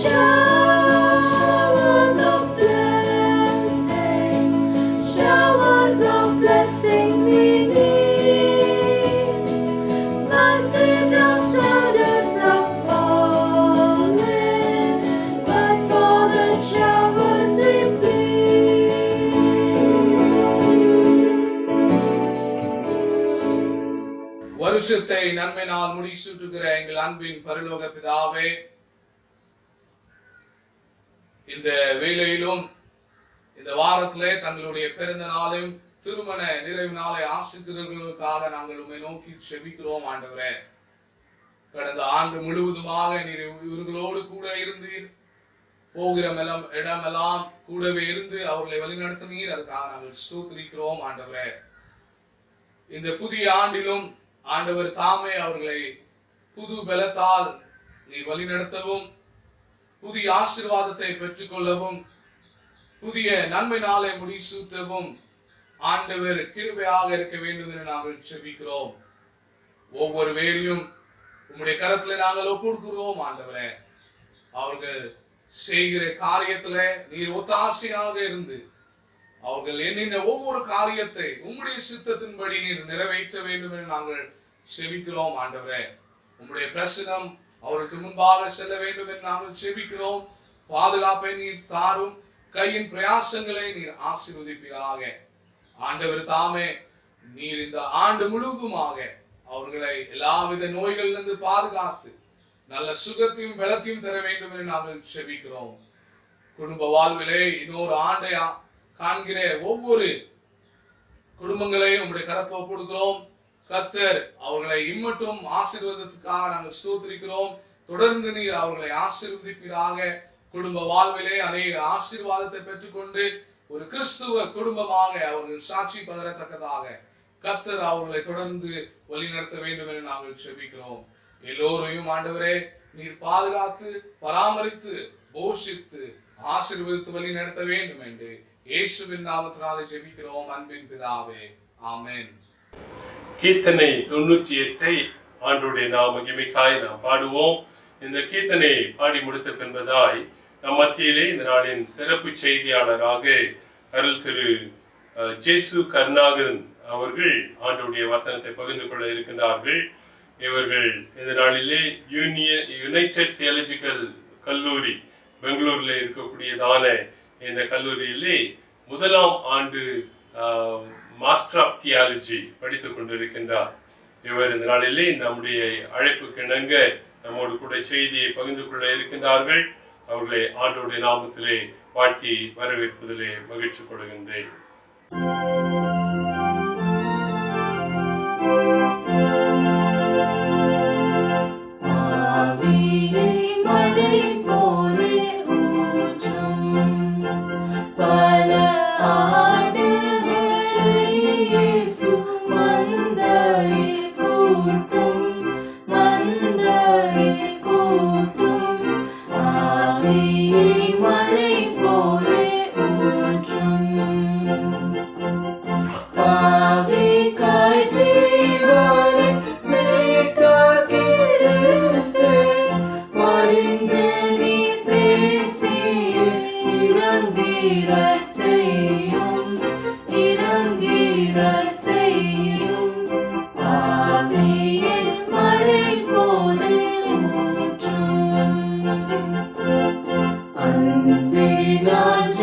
Showers of blessing, showers of blessing we need. Mercy does showers are falling, but for the showers we plead. வருஷத்தை நன்மையினால் முடிசூட்டுகிற எங்கள் அன்பின் பரலோக பிதாவே, இந்த வேளையிலும் இந்த வாரத்திலே தங்களுடைய பிறந்த நாளையும் திருமண நிறைவு நாளை ஆசிரியர்களுக்காக நாங்கள் உம்மை நோக்கி செபிக்கிறோம். ஆண்டவரே, கடந்த ஆண்டு முழுவதுமாக நீர் இவர்களோடு கூட இருந்தீர். போகிற இடமெல்லாம் கூடவே இருந்து அவர்களை வழிநடத்தினீர். அதுக்காக நாங்கள் ஸ்தோத்திரிக்கிறோம். ஆண்டவரே, இந்த புதிய ஆண்டிலும் ஆண்டவர் தாமே அவர்களை புது பலத்தால் நீர் வழிநடத்தவும், புதிய ஆசீர்வாதத்தை பெற்றுக்கொள்ளவும், புதிய நன்மை நாளை முடிசூட்டவும் ஆண்டவர் கிருபையாக இருக்க வேண்டும் என்று நாங்கள் செபிக்கிறோம். ஒவ்வொரு வேலையும் உம்முடைய கரத்துல நாங்கள் ஒப்புக்கொடுக்கிறோம். ஆண்டவரே, அவர்கள் செய்கிற காரியத்துல நீர் ஒத்தாசையாக இருந்து அவர்கள் எண்ணின ஒவ்வொரு காரியத்தை உம்முடைய சித்தத்தின்படி நீர் நிறைவேற்ற வேண்டும் என்று நாங்கள் செபிக்கிறோம். ஆண்டவரே, உம்முடைய பிரசனம் அவர்களுக்கு முன்பாக செல்ல வேண்டும் என்று நாங்கள் செபிக்கிறோம். பாதுகாப்பை நீர் தாரும், கையின் பிரயாசங்களை நீர் ஆசீர்வதிப்பீராக. ஆண்டவர் தாமே நீர் இந்த ஆண்டு முழுவதுமாக அவர்களை எல்லாவித நோய்களிலிருந்து பாதுகாத்து நல்ல சுகத்தையும் பலத்தையும் தர வேண்டும் என்று நாங்கள் செபிக்கிறோம். குடும்ப வாழ்விலே இன்னொரு ஆண்டை காண்கிற ஒவ்வொரு குடும்பங்களையும் உங்களுடைய கரத்தில் ஒப்புக்கொடுக்கிறோம். கர்த்தர் அவர்களை இம்மட்டும் ஆசீர்வாதத்துக்காக நாங்கள் ஸ்தோத்திரிக்கிறோம். தொடர்ந்து நீர் அவர்களை ஆசீர்வதிப்பீராக. குடும்ப வாழ்விலே அநேக ஆசீர்வாதத்தை பெற்றுக்கொண்டு ஒரு கிறிஸ்துவ குடும்பமாக அவர்கள் சாட்சி பகரத்தக்கதாக கர்த்தர் அவர்களை தொடர்ந்து வழிநடத்த வேண்டும் என்று நாங்கள் செபிக்கிறோம். எல்லோரையும் ஆண்டவரே நீர் பாதுகாத்து பராமரித்து போஷித்து ஆசீர்வதித்து வழி நடத்த வேண்டும் என்று இயேசுவின் நாமத்தினாலே ஜெபிக்கிறோம் அன்பின் பிதாவே, ஆமென். கீர்த்தனை 98 ஆண்டவருடைய மகிமைக்காய் நாம் பாடுவோம். இந்த கீர்த்தனை பாடி முடித்த பின்பதாய் நம் மத்தியிலே இந்த நாளின் சிறப்பு செய்தியாளராக அருள் திரு ஜேசு கருணாகரன் அவர்கள் ஆண்டவருடைய வசனத்தை பகிர்ந்து கொள்ள இருக்கின்றார்கள். இவர்கள் இந்த நாளிலே யுனைடெட் தியாலஜிக்கல் கல்லூரி பெங்களூரில் இருக்கக்கூடியதான இந்த கல்லூரியிலே முதலாம் ஆண்டு மாஸ்டர் ஆஃப் தியாலஜி படித்துக் கொண்டிருக்கின்றார். இவர் இந்த நாளிலே நம்முடைய அழைப்புக்கு இணங்க நம்மோடு கூட செய்தியை பகிர்ந்து கொள்ள இருக்கின்றார்கள். அவர்களை ஆண்டவருடைய நாமத்திலே வாழ்த்தி வரவேற்பதிலே மகிழ்ச்சி கொள்கின்றேன். அன்பினால்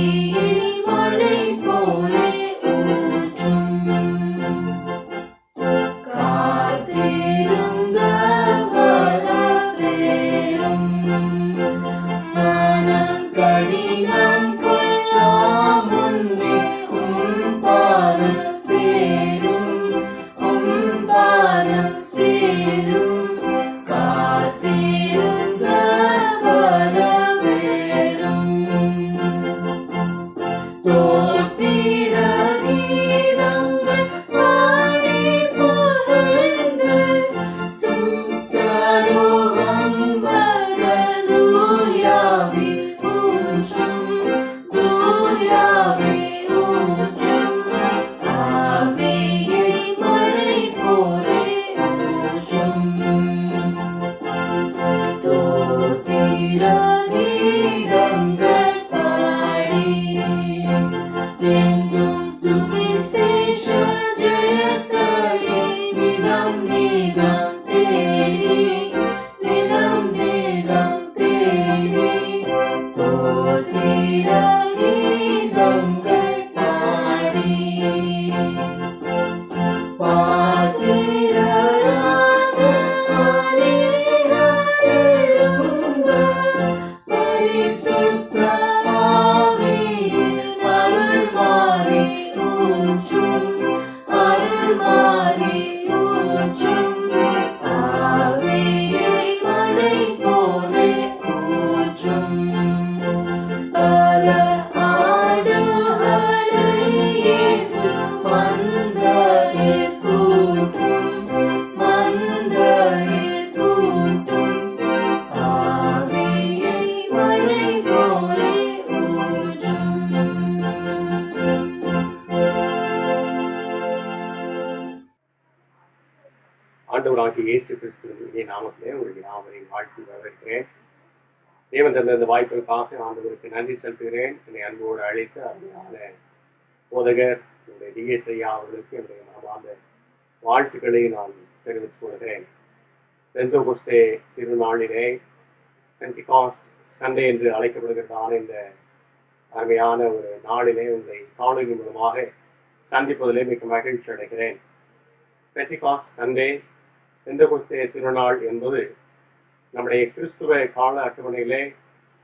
ஆவியை மழை போலே ஊற்றும். காத்திருந்த பலவேறும் மனம் கடினம் கொள்ளாம் முன்னே பாதம் சேரும் பாதம் சேரும். காத்திருந்த பலவேறும் தோத்திர கீதங்கள் பாடி புகழ்ந்து சுத்தரோகம் வரதூயாவி ஊற்றும் தூயாவி ஊற்றும். ஆவியை மழை போலே ஊற்றும். தோத்திர கீதங்கள் பாடி எங்கும் சுவிசேஷ ஜெயத்தையே நிதம் நிதம் தேடி நிதம் நிதம் தேடி. தோத்திர கீதங்கள் பாடி பாத்திரராக அநேகர் எழும்ப பரிசுத்த ஆவியின் அருள்மாரி ஊற்றும் அருள்மாரி ஊற்றும். ஆவியை மழை போலே ஊற்றும். பல ஆடுகளை இயேசு மந்தையில் கூட்டும் மந்தையில் கூட்டும். ஆவியை மழை போலே ஊற்றும். ஆண்டவராகிய இயேசு கிறிஸ்துவின் இனிய நாமத்திலே உங்கள் யாவரையும் வாழ்த்தி வரவேற்கிறேன். தேவன் தந்த இந்த வாய்ப்பிற்காக ஆண்டவருக்கு நன்றி செலுத்துகிறேன். என்னை அன்போடு அழைத்து அருமையான போதகர் என்னுடைய டிஎஸ் ஐயா அவர்களுக்கு என்னுடைய மனமார்ந்த வாழ்த்துக்களை நான் தெரிவித்துக் கொள்கிறேன். பெந்தகோஸ்தே திருநாளிலே பெண்டிகாஸ்ட் சண்டே என்று அழைக்கப்படுகிறதான இந்த அருமையான ஒரு நாளிலே உங்களை காணொலி மூலமாக சந்திப்பதிலே மிக மகிழ்ச்சி அடைகிறேன். பெண்டிகாஸ்ட் சண்டே பெந்தகோஸ்தே திருநாள் என்பது நம்முடைய கிறிஸ்துவ கால அட்டவணையிலே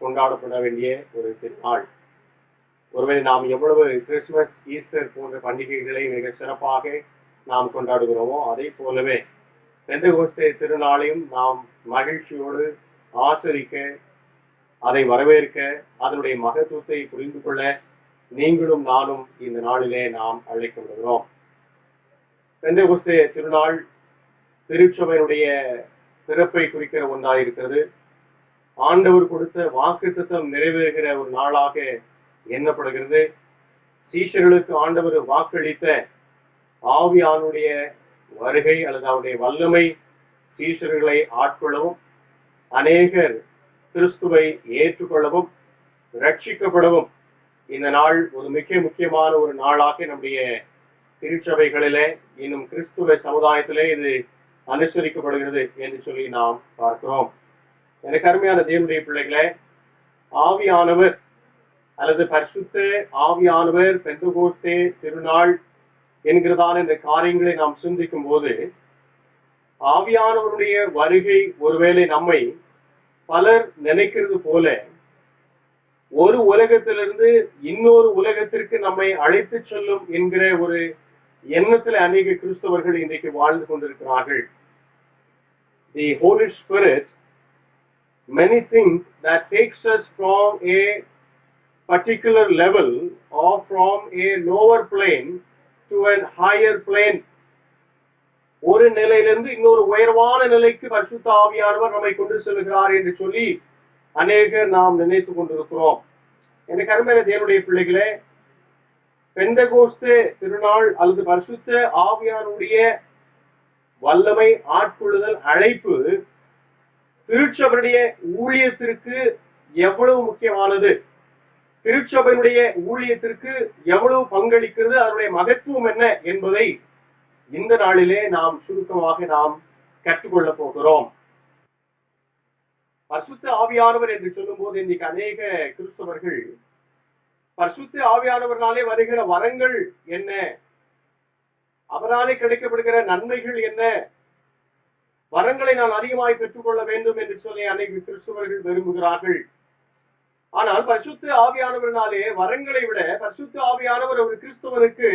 கொண்டாடப்பட வேண்டிய ஒரு திருநாள். ஒருவேளை நாம் எவ்வளவு கிறிஸ்துமஸ் ஈஸ்டர் போன்ற பண்டிகைகளை மிக சிறப்பாக நாம் கொண்டாடுகிறோமோ அதே போலவே பெந்தகோஸ்தே திருநாளையும் நாம் மகிழ்ச்சியோடு ஆசரிக்க, அதை வரவேற்க, அதனுடைய மகத்துவத்தை புரிந்து கொள்ள நீங்களும் நானும் இந்த நாளிலே நாம் அழைக்கப்படுகிறோம். பெந்தகோஸ்தே திருநாள் திருச்சபையினுடைய பிறப்பை குறிக்கிற ஒன்றாயிருக்கிறது. ஆண்டவர் கொடுத்த வாக்குத்தத்தம் நிறைவேறுகிற ஒரு நாளாக எண்ணப்படுகிறது. சீஷர்களுக்கு ஆண்டவர் வாக்களித்த ஆவியானுடைய வருகை அல்லது அவருடைய வல்லமை சீஷர்களை ஆட்கொள்ளவும் அநேகர் கிறிஸ்துவை ஏற்றுக்கொள்ளவும் ரட்சிக்கப்படவும் இந்த நாள் ஒரு மிக முக்கியமான ஒரு நாளாக நம்முடைய திருச்சபைகளிலே இன்னும் கிறிஸ்துவ சமுதாயத்திலே இது அனுசரிக்கப்படுகிறது என்று சொல்லி நாம் பார்க்கிறோம். எனக்கு அருமையான தேவனுடைய பிள்ளைகளே, ஆவியானவர் அல்லது பரிசுத்த ஆவியானவர் பெந்தகோஸ்தே திருநாள் என்கிறதான இந்த காரியங்களை நாம் சிந்திக்கும் போது ஆவியானவருடைய வருகை ஒருவேளை நம்மை பலர் நினைக்கிறது போல ஒரு உலகத்திலிருந்து இன்னொரு உலகத்திற்கு நம்மை அழைத்து செல்லும் என்கிற ஒரு எண்ணத்தில் அநேக கிறிஸ்தவர்கள் இன்றைக்கு வாழ்ந்து கொண்டிருக்கிறார்கள். The Holy Spirit, many think that takes us from a particular level or from a lower plane to an higher plane. ஒரு நிலையிலிருந்து இன்னொரு உயர்வான நிலைக்கு பரிசுத்த ஆவியானவர் நம்மை கொண்டு செல்கிறார் என்று சொல்லி அநேகர் நாம் நினைத்து கொண்டிருக்கிறோம். எனக்கு அருமையான தேவனுடைய பிள்ளைகளே, பெந்தகோஸ்தே திருநாள் அல்லது பரிசுத்த ஆவியானுடைய வல்லமை ஆட்கொள்ளுதல் அழைப்பு திருச்சபையுடைய ஊழியத்திற்கு எவ்வளவு முக்கியமானது, திருச்சபையினுடைய ஊழியத்திற்கு எவ்வளவு பங்களிக்கிறது, அதனுடைய மகத்துவம் என்ன என்பதை இந்த நாளிலே நாம் சுருக்கமாக நாம் கற்றுக்கொள்ள போகிறோம். பரிசுத்த ஆவியானவர் என்று சொல்லும் போது இன்றைக்கு அநேக கிறிஸ்தவர்கள் பரிசுத்த ஆவியானவர்னாலே வருகிற வரங்கள் என்ன, அவராலே கிடைக்கப்படுகிற நன்மைகள் என்ன, வரங்களை நான் அதிகமாய் பெற்றுக்கொள்ள வேண்டும் என்று சொல்லி அநேக கிறிஸ்தவர்கள் விரும்புகிறார்கள். ஆனால் பரிசுத்த ஆவியானவர்னாலே வரங்களை விட பரிசுத்த ஆவியானவர் ஒரு கிறிஸ்தவனுக்கு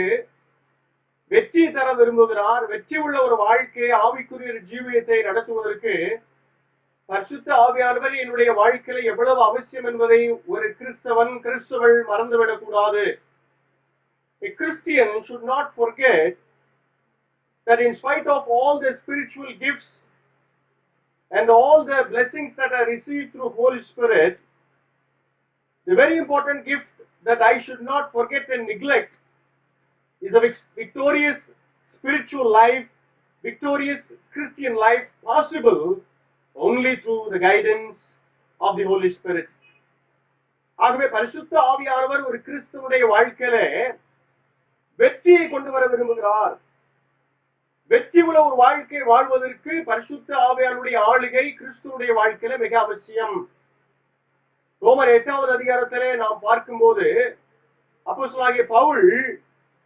வெற்றி தர விரும்புகிறார். வெற்றி உள்ள ஒரு வாழ்க்கை, ஆவிக்குரிய ஜீவியத்தை நடத்துவதற்கு பரிசுத்த ஆவியானவர் என்னுடைய வாழ்க்கையில எவ்வளவு அவசியம் என்பதை ஒரு கிறிஸ்தவள் மறந்துவிடக் கூடாது. A Christian should not forget that in spite of all the spiritual gifts and all the blessings that are received through Holy Spirit, the very important gift that I should not forget and neglect is a victorious spiritual life, victorious Christian life possible only through the guidance of the Holy Spirit. ஆகவே பரிசுத்த ஆவியானவர் ஒரு கிறிஸ்துவனுடைய வாழ்க்கையில வெற்றியை கொண்டு வர விரும்புகிறார். வெற்றி உள்ள ஒரு வாழ்க்கை வாழ்வதற்கு பரிசுத்த ஆவியானுடைய ஆளுகை கிறிஸ்துவனுடைய வாழ்க்கையில மிக அவசியம். ரோமர் 8வது அதிகாரத்திலே நாம் பார்க்கும்போது அப்போஸ்தலனாகிய பவுல்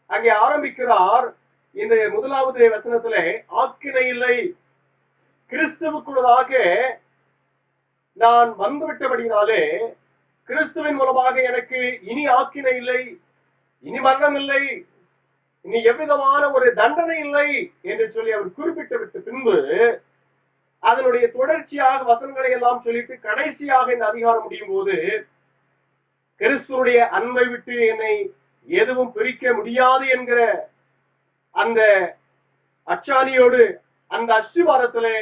அங்கே ஆரம்பிக்கிறார். இந்த 1வது வசனத்திலே ஆக்கினை இல்லை, கிறிஸ்துவுக்குள்ளதாக நான் வந்துவிட்டபடினாலே கிறிஸ்துவின் மூலமாக எனக்கு இனி ஆக்கினை இல்லை, இனி மரணம் இல்லை, இனி எவ்விதமான ஒரு தண்டனை இல்லை என்று சொல்லி அவர் குறிப்பிட்டு விட்ட பின்பு அதனுடைய தொடர்ச்சியாக வசனங்களை எல்லாம் சொல்லிட்டு கடைசியாக இந்த அதிகாரம் முடியும் போது கிறிஸ்துவனுடைய அன்பை விட்டு என்னை எதுவும் பிரிக்க முடியாது என்கிற அந்த அச்சாணியோடு அந்த அஸ்திவாரத்திலே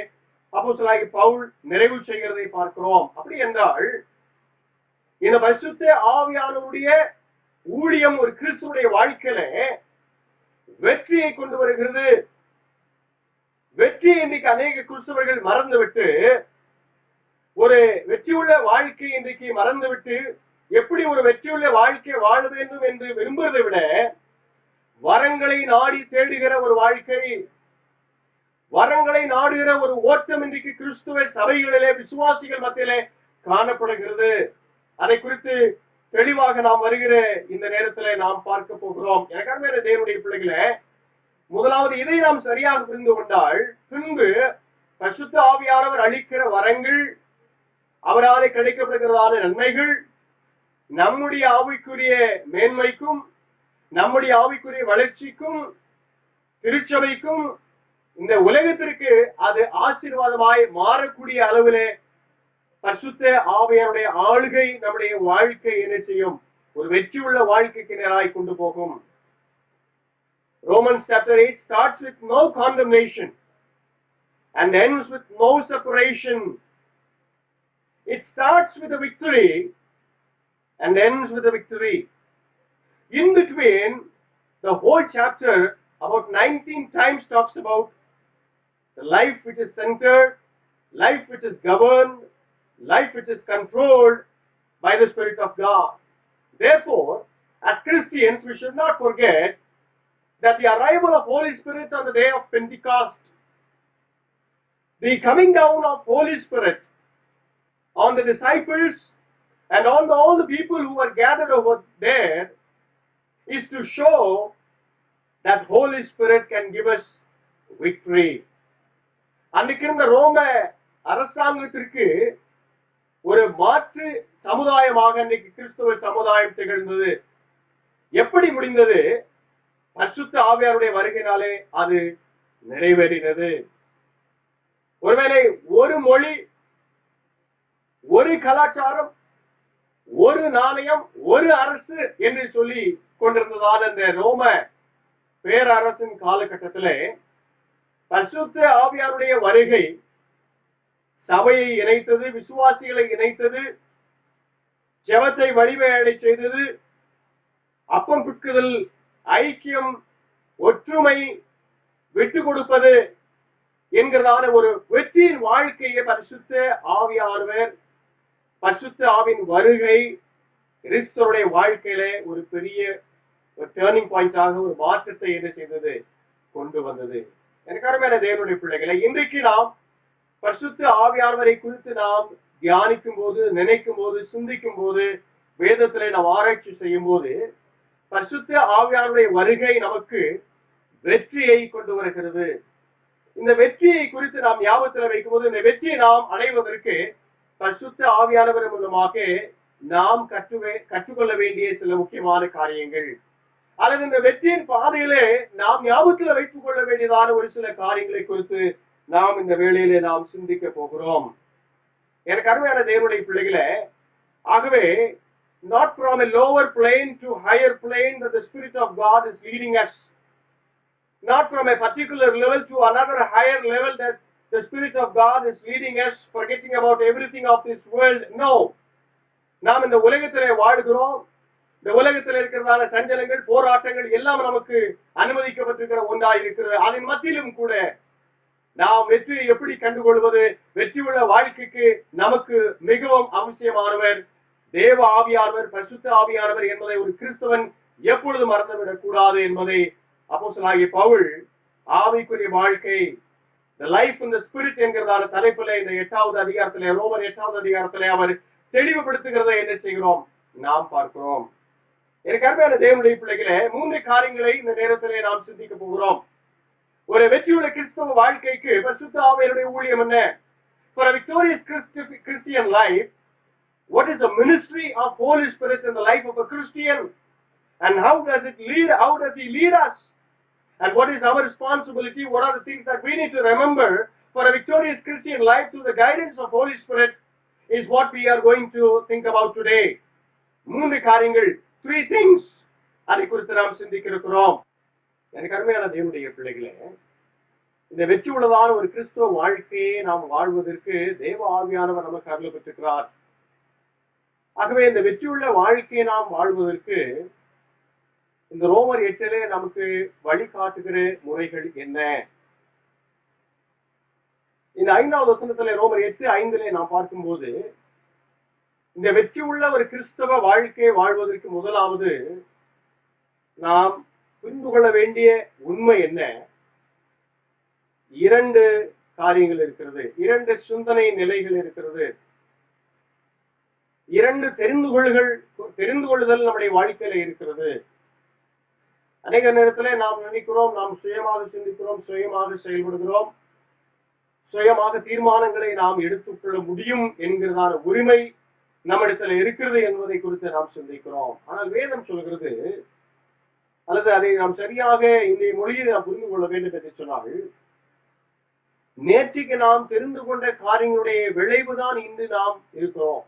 அப்போஸ்தலனாகிய பவுல் நிறைவு செய்கிறதை பார்க்கிறோம். அப்படி என்றால் இந்த பரிசுத்த ஆவியானவருடைய ஊழியம் ஒரு கிறிஸ்துவனுடைய வாழ்க்கையில வெற்றியை கொண்டு வருகிறது. வெற்றியை இன்றைக்கு அநேக கிறிஸ்தவர்கள் மறந்துவிட்டு ஒரு வெற்றியுள்ள வாழ்க்கை இன்றைக்கு மறந்துவிட்டு எப்படி ஒரு வெற்றியுள்ள வாழ்க்கை வாழ வேண்டும் என்று விரும்புவதை விட வரங்களை நாடி தேடுகிற ஒரு வாழ்க்கை, வரங்களை நாடுகிற ஒரு ஓட்டம் இன்றைக்கு கிறிஸ்துவ சபைகளிலே விசுவாசிகள் மத்தியிலே காணப்படுகிறது. அதை குறித்து தெளிவாக நாம் வருகிற இந்த நேரத்தில் நாம் பார்க்க போகிறோம். எனக்கான தேவனுடைய பிள்ளைகளை, முதலாவது இதை நாம் சரியாக புரிந்து கொண்டால் பின்பு பரிசுத்த ஆவியானவர் அளிக்கிற வரங்கள், அவராலே கிடைக்கப்படுகிறதான நன்மைகள் நம்முடைய ஆவிக்குரிய மேன்மைக்கும் நம்முடைய ஆவிக்குரிய வளர்ச்சிக்கும் திருச்சபைக்கும் இந்த உலகத்திற்கு அது ஆசீர்வாதமாய் மாறக்கூடிய அளவிலே பரிசுத்த ஆவியானுடைய ஆளுகை நம்முடைய வாழ்க்கை என்ன செய்யும்? ஒரு வெற்றியுள்ள வாழ்க்கைக்கு நேராய் கொண்டு போகும். Romans chapter 8 starts with no condemnation and ends with no separation. It starts with a victory and ends with a victory. In between, the whole chapter about 19 times talks about the life which is centered, life which is governed, life which is controlled by the Spirit of God. Therefore, as Christians, we should not forget that the arrival of Holy Spirit on the day of Pentecost, the coming down of Holy Spirit on the disciples and on all the people who were gathered over there, is to show that Holy Spirit can give us victory. அன்றைக்கு இருந்த ரோம அரசாங்கத்திற்கு ஒரு மாற்று சமுதாயமாக அன்றைக்கு கிறிஸ்தவ சமுதாயம் திகழ்ந்தது. எப்படி முடிந்தது? பரிசுத்த ஆவியாருடைய வருகையினாலே அது நிறைவேறினது. ஒருவேளை ஒரு மொழி, ஒரு கலாச்சாரம், ஒரு நாணயம், ஒரு அரசு என்று சொல்லி கொண்டிருந்ததான இந்த ரோம பேரரசின் காலகட்டத்திலே பரிசுத்த ஆவியாருடைய வருகை சபையை இணைத்தது, விசுவாசிகளை இணைத்தது, ஜெபத்தை வழிவேளை செய்தது, அப்பம் பிற்குதல், ஐக்கியம், ஒற்றுமை, விட்டு கொடுப்பது என்கிறதான ஒரு வெற்றியின் வாழ்க்கையை பரிசுத்த ஆவியானவர், பரிசுத்த ஆவின் வருகை கிறிஸ்துவனுடைய வாழ்க்கையில ஒரு பெரிய ஒரு டேர்னிங் பாயிண்டாக ஒரு மாற்றத்தை என்ன செய்தது? கொண்டு வந்தது. எனக்கு அருமையான தேவனுடைய பிள்ளைகளை, இன்றைக்கு நாம் பரிசுத்த ஆவியானவரை குறித்து நாம் தியானிக்கும் போது, நினைக்கும் போது, சிந்திக்கும் போது வேதத்திலே நாம் ஆராய்ச்சி செய்யும் போது பரிசுத்த ஆவியானுடைய வருகை நமக்கு வெற்றியை கொண்டு வருகிறது. இந்த வெற்றியை குறித்து நாம் ஞாபகத்தில் வைக்கும்போது இந்த வெற்றியை நாம் அடைவதற்கு பரிசுத்த ஆவியானவர் மூலமாக நாம் கற்றுக்கொள்ள வேண்டிய சில முக்கியமான காரியங்கள் அல்லது இந்த வெற்றியின் பாதையிலே நாம் ஞாபகத்தில் வைத்துக் கொள்ள வேண்டியதான ஒரு சில காரியங்களை குறித்து நாம் இந்த வேளையிலே நாம் சிந்திக்க போகிறோம். எனக்கு அருமையான தேவனுடைய பிள்ளைகளே, ஆகவே not from a lower plane to higher plane that the Spirit of God is leading us, not from a particular level to another higher level that the Spirit of God is leading us, forgetting about everything of this world. No, நாம் இந்த உலகத்திலே வாழுகிறோம். இந்த உலகத்தில் இருக்கிறதான சஞ்சலங்கள், போராட்டங்கள் எல்லாம் நமக்கு அனுமதிக்கப்பட்டிருக்கிற ஒன்றாய் இருக்கிறது. அதன் மத்தியிலும் கூட நாம் வெற்றியை எப்படி கண்டுகொள்வது? வெற்றி உள்ள வாழ்க்கைக்கு நமக்கு மிகவும் அவசியமானவர் தேவ ஆவியானவர், பரிசுத்த ஆவியானவர் என்பதை ஒரு கிறிஸ்தவன் எப்பொழுதும் மறந்துவிடக் கூடாது என்பதை அப்போஸ்தலனாகிய பவுல் ஆவிக்குரிய வாழ்க்கை, the life in the spirit என்கிறதான தலைப்பிலே இந்த 8வது அதிகாரத்திலே, ரோமர் 8வது அதிகாரத்திலே அவர் தெளிவுபடுத்துகிறதை என்ன செய்கிறோம்? நாம் பார்க்கிறோம். எனக்கு அருமையான தேவனுடைய பிள்ளைகளே, 3 காரியங்களை இந்த நேரத்திலே நாம் சிந்திக்க போகிறோம். ஒரு வெற்றியுள்ள கிறிஸ்தவ வாழ்க்கைக்கு பரிசுத்த ஆவியானுடைய ஊழியம் என்ன? For a victorious Christian life, what is the ministry of Holy Spirit in the life of a Christian, and how does he lead us, and what is our responsibility? What are the things that we need to remember for a victorious Christian life through the guidance of Holy Spirit is what we are going to think about today. 3 காரியங்கள், 3 things, அதை குறித்து நாம் சிந்திக்க இருக்கிறோம். எனக்கு அருமையான தேவனுடைய பிள்ளைகளே, இந்த வெற்றி உள்ளதான ஒரு கிறிஸ்துவ வாழ்க்கையை நாம் வாழ்வதற்கு தேவ ஆவியானவர் நமக்கு அருள் பெற்றிருக்கிறார். ஆகவே இந்த வெற்றியுள்ள வாழ்க்கையை நாம் வாழ்வதற்கு இந்த ரோமர் 8 நமக்கு வழிகாட்டுகிற முறைகள் என்ன? இந்த 5வது வசனத்திலே, ரோமர் 8:5 நாம் பார்க்கும்போது இந்த வெற்றி உள்ள ஒரு கிறிஸ்தவ வாழ்க்கையை வாழ்வதற்கு முதலாவது நாம் புரிந்து கொள்ள வேண்டிய உண்மை என்ன? 2 காரியங்கள் இருக்கிறது, 2 சிந்தனை நிலைகள் இருக்கிறது, 2 தெரிந்து கொள்ளுதல் நம்முடைய வாழ்க்கையில இருக்கிறது. அநேக நேரத்துல நாம் நினைக்கிறோம், நாம் சுயமாக சிந்திக்கிறோம், சுயமாக செயல்படுகிறோம், சுயமாக தீர்மானங்களை நாம் எடுத்துக்கொள்ள முடியும் என்கிறதான உரிமை நம்மிடத்துல இருக்கிறது என்பதை குறித்து நாம் சிந்திக்கிறோம். ஆனால் வேதம் சொல்கிறது, அல்லது அதை நாம் சரியாக இந்த மொழியை நாம் புரிந்து கொள்ள வேண்டும் என்று சொன்னால், நேற்றுக்கு நாம் தெரிந்து கொண்ட காரியங்களுடைய விளைவுதான் இன்று நாம் இருக்கிறோம்.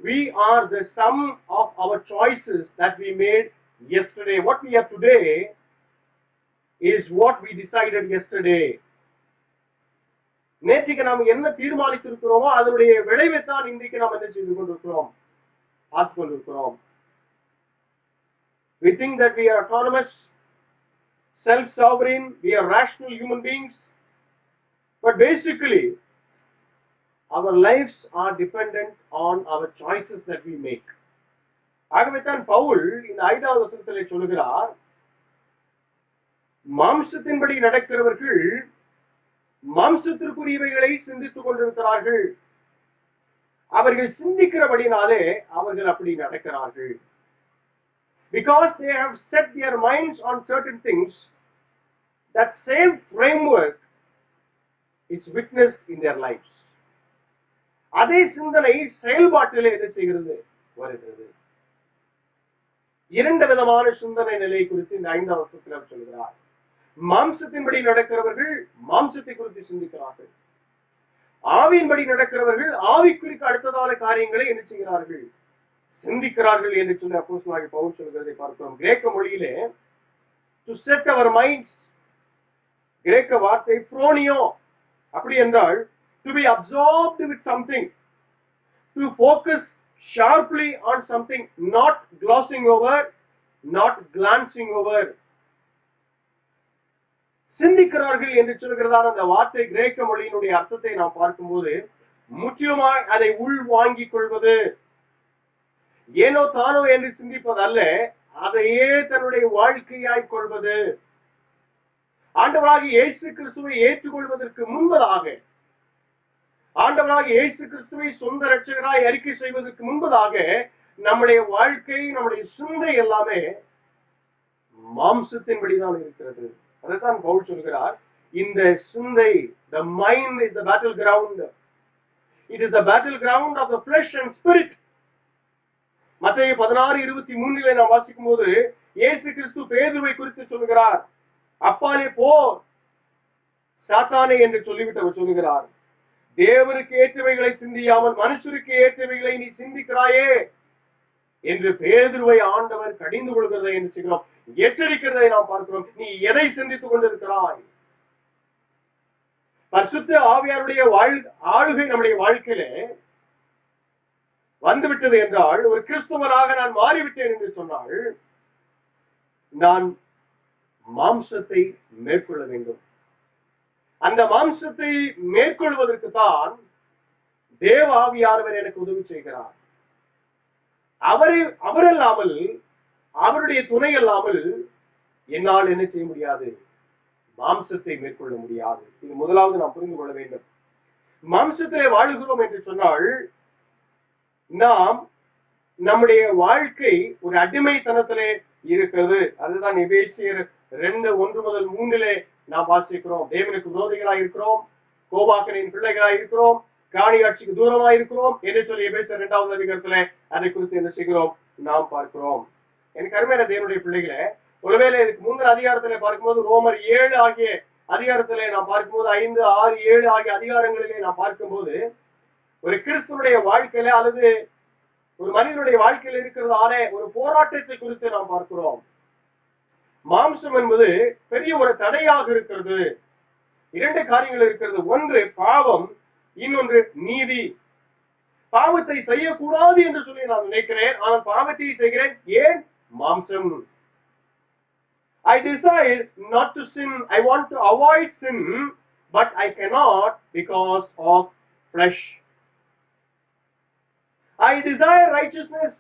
We are the sum of our choices that we made yesterday. What we are today is what we decided yesterday. நேற்றுக்கு நாம் என்ன தீர்மானித்திருக்கிறோமோ அதனுடைய விளைவைத்தான் இன்றைக்கு நாம் என்ன செய்து கொண்டிருக்கிறோம், பார்த்து கொண்டிருக்கிறோம். We think that we are autonomous, self-sovereign, we are rational human beings, but basically our lives are dependent on our choices that we make. ஆகவே தான் பவுல் இந்த 5வது வசனத்திலே சொல்கிறார், மாம்சத்தின்படி நடக்கிறவர்கள் மாம்சத்திற்குரியவைகளை சிந்தித்துக் கொண்டிருக்கிறார்கள். அவர்கள் சிந்திக்கிறபடினாலே அவர்கள் அப்படி நடக்கிறார்கள். Because they have set their minds on certain things, that same framework is witnessed in their lives. அதே சிந்தனை செயல்பாட்டிலே என்ன செய்கிறது, வருகிறது. 2 விதமான சிந்தனை நிலை குறித்து இந்த 5வது வசனத்தில் சொல்கிறார். மாம்சத்தின்படி நடக்கிறவர்கள் மாம்சத்தை குறித்து சிந்திக்கிறார்கள், ஆவியின்படி நடக்கிறவர்கள் ஆவிக்குறிக்கு அடுத்ததான காரியங்களை என்ன செய்கிறார்கள், சிந்திக்கிறார்கள் என்று சொல்லி அப்போஸ்தலனாகிய பவுல் சொல்கிறதை பார்க்கிறோம். கிரேக்க மொழியிலே to set our minds, கிரேக்க வார்த்தை ஃப்ரோனியோ, அப்படி என்றால் to be absorbed with something, to focus sharply on something, not glossing over, not glancing over. சிந்திக்கிறார்கள் என்று சொல்கிறதான அந்த வார்த்தை கிரேக்க மொழியினுடைய அர்த்தத்தை நாம் பார்க்கும்போது முற்றிலுமாய் அதை உள் வாங்கிக் கொள்வது, ஏனோ தானோ என்று சிந்திப்பதல்ல, அதையே தன்னுடைய வாழ்க்கையாய் கொள்வது. ஆண்டவராகிய இயேசு கிறிஸ்துவை ஏற்றுக்கொள்வதற்கு முன்பதாக, ஆண்டவராகிய இயேசு கிறிஸ்துவை சொந்த இரட்சகராய் அறிக்கை செய்வதற்கு முன்பதாக நம்முடைய வாழ்க்கை, நம்முடைய சிந்தை எல்லாமே மாம்சத்தின்படிதான் இருக்கிறது. அதைத்தான் பவுல் சொல்கிறார், இந்த சிந்தை, the mind is the battleground. It is the battleground of the flesh and spirit. மத்தேயு 16:23 நாம் வாசிக்கும் போது இயேசு கிறிஸ்து பேதுருவை குறித்து சொல்கிறார், அப்பாலே போ சாத்தானே என்று சொல்லிவிட்டு அவர் சொல்லுகிறார், தேவனுக்கு ஏற்றவைகளை சிந்தியாமல் மனுஷருக்கு ஏற்றவைகளை நீ சிந்திக்கிறாயே என்று பேதுருவை ஆண்டவர் கடிந்து கொள்கிறதை என்று செய்கிறோம், எச்சரிக்கிறதை நாம் பார்க்கிறோம். நீ எதை சிந்தித்துக் கொண்டிருக்கிறாய்? பரிசுத்த ஆவியாருடைய ஆளுகை நம்முடைய வாழ்க்கையிலே வந்துவிட்டது என்றால், ஒரு கிறிஸ்துவனாக நான் மாறிவிட்டேன் என்று சொன்னால், நான் மாம்சத்தை மேற்கொள்ள வேண்டும். அந்த மாம்சத்தை மேற்கொள்வதற்கு தான் தேவ ஆவியானவர் எனக்கு உதவி செய்கிறார். அவரல்லாமல், அவருடைய துணை அல்லாமல் என்னால் என்ன செய்ய முடியாது? மாம்சத்தை மேற்கொள்ள முடியாது. இது முதலாவது நாம் புரிந்து கொள்ள வேண்டும். மாம்சத்திலே வாழுகிறோம் என்று சொன்னால், நாம் நம்முடைய வாழ்க்கை ஒரு அடிமைத்தனத்திலே இருக்கிறது. அதுதான் எபேசியர் 2:1-3 நாம் வாசிக்கிறோம். தேவனுக்கு விரோதிகளாய் இருக்கிறோம், கோபாக்கனின் பிள்ளைகளாய் இருக்கிறோம், காணியாட்சிக்கு தூரமாய் இருக்கிறோம் என்று சொல்லி எபேசியர் 2வது அதிகாரத்திலே அதை குறித்து என்ன செய்கிறோம் நாம் பார்க்கிறோம். எனக்கு அருமையான தேவனுடைய பிள்ளைகளே, ஒருவேளை இதுக்கு முந்தின அதிகாரத்திலே பார்க்கும்போது ரோமர் 7 ஆகிய அதிகாரத்திலே நாம் பார்க்கும்போது 5, 6, 7 ஆகிய அதிகாரங்களிலே நாம் பார்க்கும்போது ஒரு கிறிஸ்துவனுடைய வாழ்க்கையில அல்லது ஒரு மனிதனுடைய வாழ்க்கையில் இருக்கிறதான ஒரு போராட்டத்தை குறித்து நாம் பார்க்கிறோம். மாம்சம் என்பது பெரிய ஒரு தடையாக இருக்கிறது. 2 காரியங்கள் இருக்கிறது. ஒன்று பாவம், இன்னொன்று நீதி. பாவத்தை செய்யக்கூடாது என்று சொல்லி நான் நினைக்கிறேன், ஆனால் பாவத்தை செய்கிறேன். ஏன்? மாம்சம். I decide not to sin. I want to avoid sin, but I cannot because of flesh. I desire righteousness.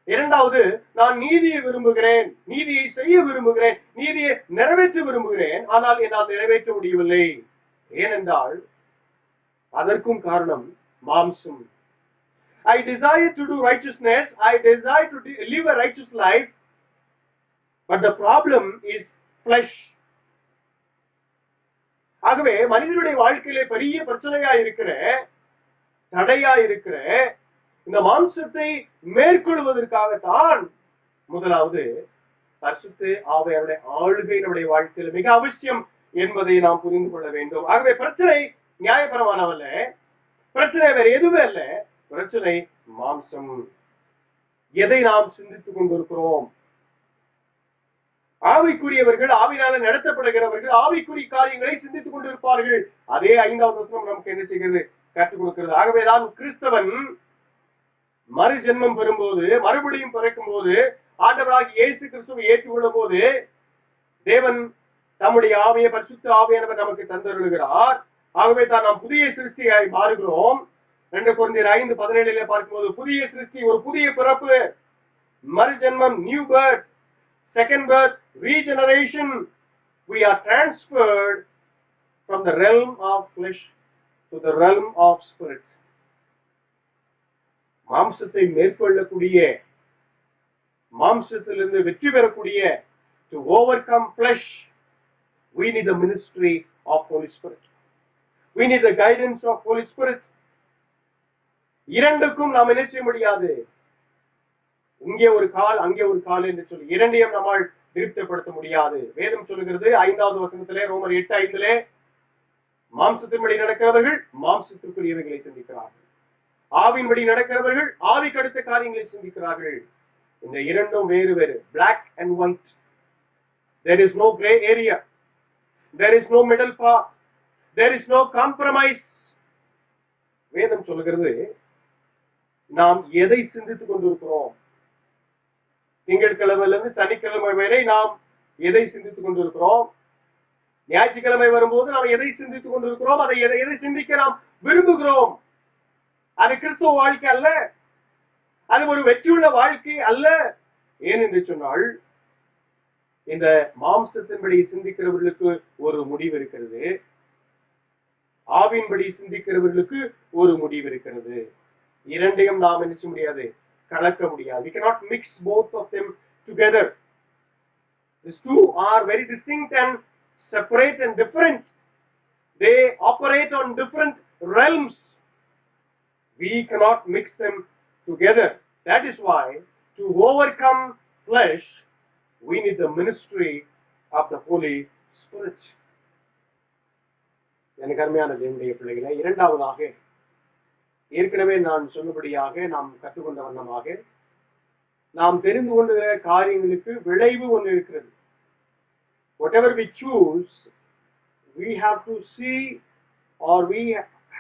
இரண்டாவது, நான் நீதியை விரும்புகிறேன், நீதியை செய்ய விரும்புகிறேன், நீதியை நிறைவேற்ற விரும்புகிறேன், ஆனால் என்னால் நிறைவேற்ற முடியவில்லை. ஏனென்றால் அதற்கும் காரணம் மாம்சம். I desire to do righteousness. I desire to live a righteous life, but the problem is flesh. ஆகவே மனிதனுடைய வாழ்க்கையிலே பெரிய பிரச்சனையா இருக்கிற, தடையா இருக்கிற இந்த மாம்சத்தை மேற்கொள்வதற்காகத்தான் முதலாவது பரிசுத்த ஆவியாருடைய ஆளுகை நம்முடைய வாழ்க்கையில் மிக அவசியம் என்பதை நாம் புரிந்து கொள்ள வேண்டும். ஆகவே பிரச்சனை நியாயபரமானவல்ல, பிரச்சனை வேற எதுவுமே அல்ல, பிரச்சனை மாம்சம். எதை நாம் சிந்தித்துக் கொண்டிருக்கிறோம்? ஆவிக்குரியவர்கள், ஆவினால நடத்தப்படுகிறவர்கள் ஆவிக்குரிய காரியங்களை சிந்தித்துக் கொண்டிருப்பார்கள். அதே 5வது வசனம் நமக்கு என்ன செய்கிறது? கற்றுக் கொடுக்கிறது. ஆகவேதான் கிறிஸ்தவன் மறு ஜென்மம் பெறும்போது, மறுபடியும் பிறக்கும் போது, ஆண்டவராகிய இயேசு கிறிஸ்துவை ஏற்றுக்கொள்ளும் போது தேவன் தம்முடைய ஆவியை, பரிசுத்த ஆவியானவர் நமக்கு தந்தருளுகிறார். ஆகவே தான் நாம் புதிய சிருஷ்டியாய் மாறுகிறோம். 2 கொரிந்தியர் 5:17 பார்க்கும்போது புதிய சிருஷ்டி, ஒரு புதிய பிறப்பு, மறு ஜென்மம், new birth, second birth, regeneration. We are transferred from the realm of flesh to the realm of spirit. மாம்சத்தை மேற்கொள்ளக்கூடிய, மாம்சத்திலிருந்து வெற்றி பெறக்கூடிய, to overcome flesh, we need the ministry of Holy Spirit. We need the guidance of Holy Spirit. இரண்டுக்கும் நாம் என்ன செய்ய முடியாது. இங்கே ஒரு கால், அங்கே ஒரு கால் என்று சொல்லி இரண்டையும் நம்மால் திருப்திப்படுத்த முடியாது. வேதம் சொல்லுகிறது 5வது வசனத்திலே, ரோமர் 8:5, மாம்சத்தின்படி நடக்கிறவர்கள் மாம்சத்திற்குரியவைகளை சிந்திக்கிறார்கள், ஆவின்படி நடக்கிறவர்கள் ஆவிக்கு அடுத்த காரியங்களை சிந்திக்கிறார்கள். இந்த இரண்டும் வேறு வேறு, black and white. There is no gray area. There is no middle path. There is no compromise. வேதம் சொல்லுகிறது, நாம் எதை சிந்தித்துக் கொண்டிருக்கிறோம்? திங்கட்கிழமையிலிருந்து சனிக்கிழமை வரை நாம் எதை சிந்தித்துக் கொண்டிருக்கிறோம்? ஞாயிற்றுக்கிழமை வரும்போது நாம் எதை சிந்தித்துக் கொண்டிருக்கிறோம்? அதை எதை சிந்திக்க நாம் விரும்புகிறோம்? அது கிறிஸ்துவ வாழ்க்கை அல்ல, அது ஒரு வெற்றியுள்ள வாழ்க்கை அல்ல. ஏனென்று சொன்னால், இந்த மாம்சத்தின்படி சிந்திக்கிறவர்களுக்கு ஒரு முடிவு இருக்கிறது, ஆவின்படி சிந்திக்கிறவர்களுக்கு ஒரு முடிவு இருக்கிறது. இரண்டையும் நாம் என்ன செய்ய முடியாது, கலக்க முடியாது. We cannot mix both of them together. These two are very distinct and separate and different. They operate on different realms. We cannot mix them together. That is why to overcome flesh, we need the ministry of the Holy Spirit. எனக்கு அருமையான தேவனுடைய பிள்ளைகளை, இரண்டாவதாக ஏற்கனவே நான் சொன்னபடியாக நாம் கற்றுக்கொண்ட வண்ணமாக நாம் தெரிந்து கொண்ட காரியங்களுக்கு விளைவு ஒன்று இருக்கிறது. Whatever we choose, we have to see or we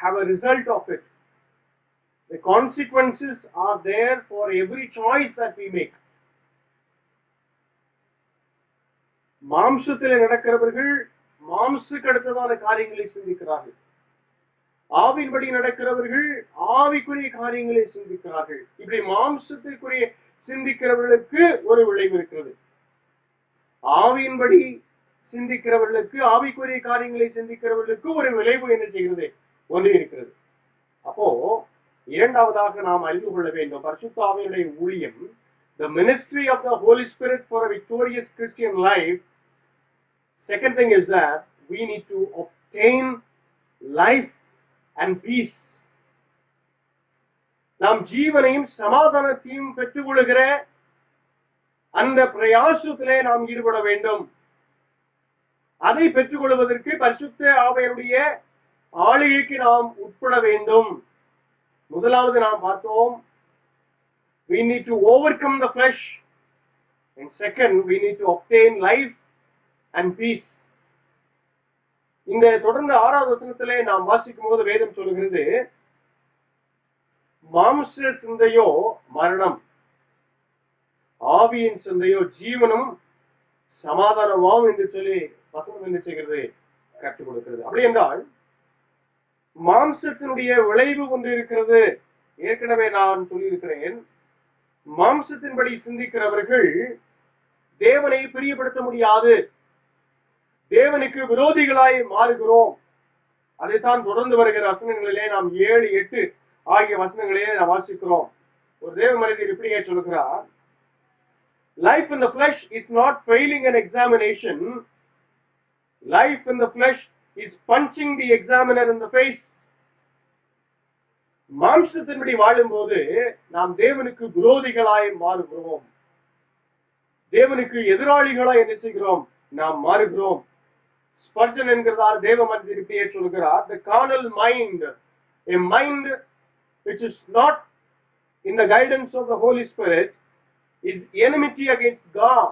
have a result of it. The consequences are there for every choice that we make. மாம்சத்தில் நடக்கிறவர்கள் மாம்சுக்கு அடுத்ததான காரியங்களை சிந்திக்கிறார்கள். ஆவின்படி நடக்கிறவர்கள் ஆவிக்குரிய காரியங்களை சிந்திக்கிறார்கள். இப்படி மாம்சத்திற்குரிய சிந்திக்கிறவர்களுக்கு ஒரு விளைவு இருக்கிறது. ஆவியின்படி சிந்திக்கிறவர்களுக்கு, ஆவிக்குரிய காரியங்களை சிந்திக்கிறவர்களுக்கு ஒரு விளைவு என்ன செய்கிறது? ஒன்று இருக்கிறது. அப்போ இரண்டாவதாக நாம் அறிந்து கொள்ள வேண்டும், பரிசுத்த ஆவியினுடைய ஊழியம், the ministry of the Holy Spirit for a victorious Christian life. Second thing is that we need to obtain life and peace. நாம் ஜீவனையும் சமாதானத்தையும் பெற்றுக்கொள்கிற அந்த பிரயாசத்திலே நாம் ஈடுபட வேண்டும். அதை பெற்றுக்கொள்வதற்கு பரிசுத்த ஆவியினுடைய ஆளுகைக்கு நாம் உட்பட வேண்டும். முதலாவது நாம் பார்த்தோம், we need to overcome the flesh, and second we need to obtain life and peace. இந்த தொடர்ந்து 6வது வசனத்திலே நாம் வாசிக்கும் போது வேதம் சொல்கிறது, மாம்ச சிந்தையோ மரணம், ஆவியின் சிந்தையோ ஜீவனும் சமாதானமாம் என்று சொல்லி வசனம் என்ன செய்கிறது? கற்றுக் கொடுக்கிறது. அப்படி என்றால் மாம்சத்தினுடைய விளைவு ஒன்று இருக்கிறது. ஏற்கனவே நான் சொல்லியிருக்கிறேன், மாம்சத்தின்படி சிந்திக்கிறவர்கள் தேவனை பிரியப்படுத்த முடியாது, தேவனுக்கு விரோதிகளாய் மாறுகிறோம். அதைத்தான் தொடர்ந்து வருகிற வசனங்களிலே நாம் 7, 8 ஆகிய வசனங்களே நாம் வாசிக்கிறோம். ஒரு தேவ மனிதர் இப்படியே சொல்கிறார், life in the flesh is not failing an examination. Life in the flesh is punching the examiner in the face. மாம்சத்தின்படி வாழும்போது நாம் தேவனுக்கு விரோதிகளாய் மாறுகிறோம், தேவனுக்கு எதிராளிகளாய் என்ன செய்கிறோம்? நாம் மாறுகிறோம். ஸ்பர்ஜன் என்கிறதான தேவ மனிதர் இப்படியே சொல்கிறார், the carnal mind, a mind which is not in the guidance of the Holy Spirit, is enmity against God.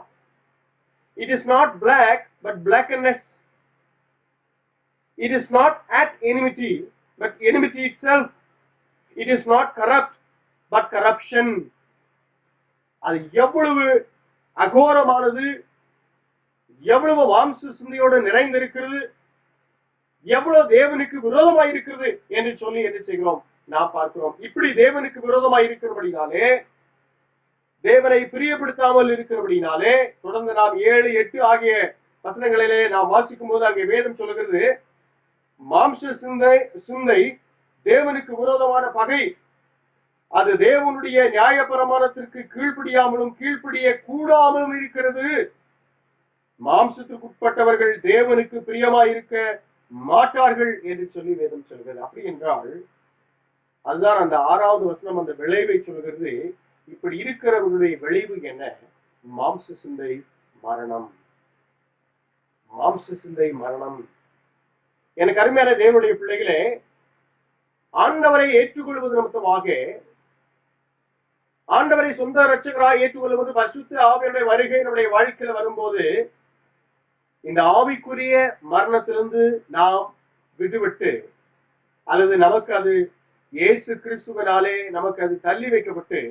It is not black but blackness. It is not at enmity but enmity itself. It is not corrupt but corruption. அது எவ்வளவு அகோரமானது, எவ்வளவு மாம்ச சிந்தையோடு நிறைந்திருக்கிறது, எவ்வளவு தேவனுக்கு விரோதமாய் இருக்கிறது என்று சொல்லி என்ன செய்கிறோம்? நாம் பார்க்கிறோம். இப்படி தேவனுக்கு விரோதமாய் இருக்கிறபடினாலே, தேவனை பிரியப்படுத்தாமல் இருக்கிறபடினாலே, தொடர்ந்து நாம் 7, 8 ஆகிய வசனங்களிலே நாம் வாசிக்கும் போது அங்கே வேதம் சொல்கிறது, மாம்ச சிந்தை தேவனுக்கு விரோதமான பகை. அது தேவனுடைய நியாயப்பிரமாணத்திற்கு கீழ்ப்படியாமலும் கீழ்ப்படிய கூடாமலும் இருக்கிறது. மாம்சத்துக்குட்பட்டவர்கள் தேவனுக்கு பிரியமாய் இருக்க மாட்டார்கள் என்று சொல்லி வேதம் சொல்கிறது. அப்படி என்றால் அதுதான் அந்த 6வது வசனம் அந்த விளைவை சொல்கிறது. இப்படி இருக்கிறவர்களுடைய விளைவு என்ன? மாம்ச சிந்தை மரணம். மாம்ச சிந்தை மரணம். எனக்கு அருமையான தேவனுடைய பிள்ளைகளே, ஆண்டவரை ஏற்றுக்கொள்வது நிமித்தமாக, ஆண்டவரை சொந்த இரட்சகராய் ஏற்றுக்கொள்வது, பரிசுத்த ஆவியுடைய வருகை நம்முடைய வாழ்க்கையில் வரும்போது இந்த ஆவிக்குரிய மரணத்திலிருந்து நாம் விடுபட்டு, அல்லது நமக்கு அது இயேசு கிறிஸ்துவினாலே நமக்கு அது தள்ளி வைக்கப்பட்டு,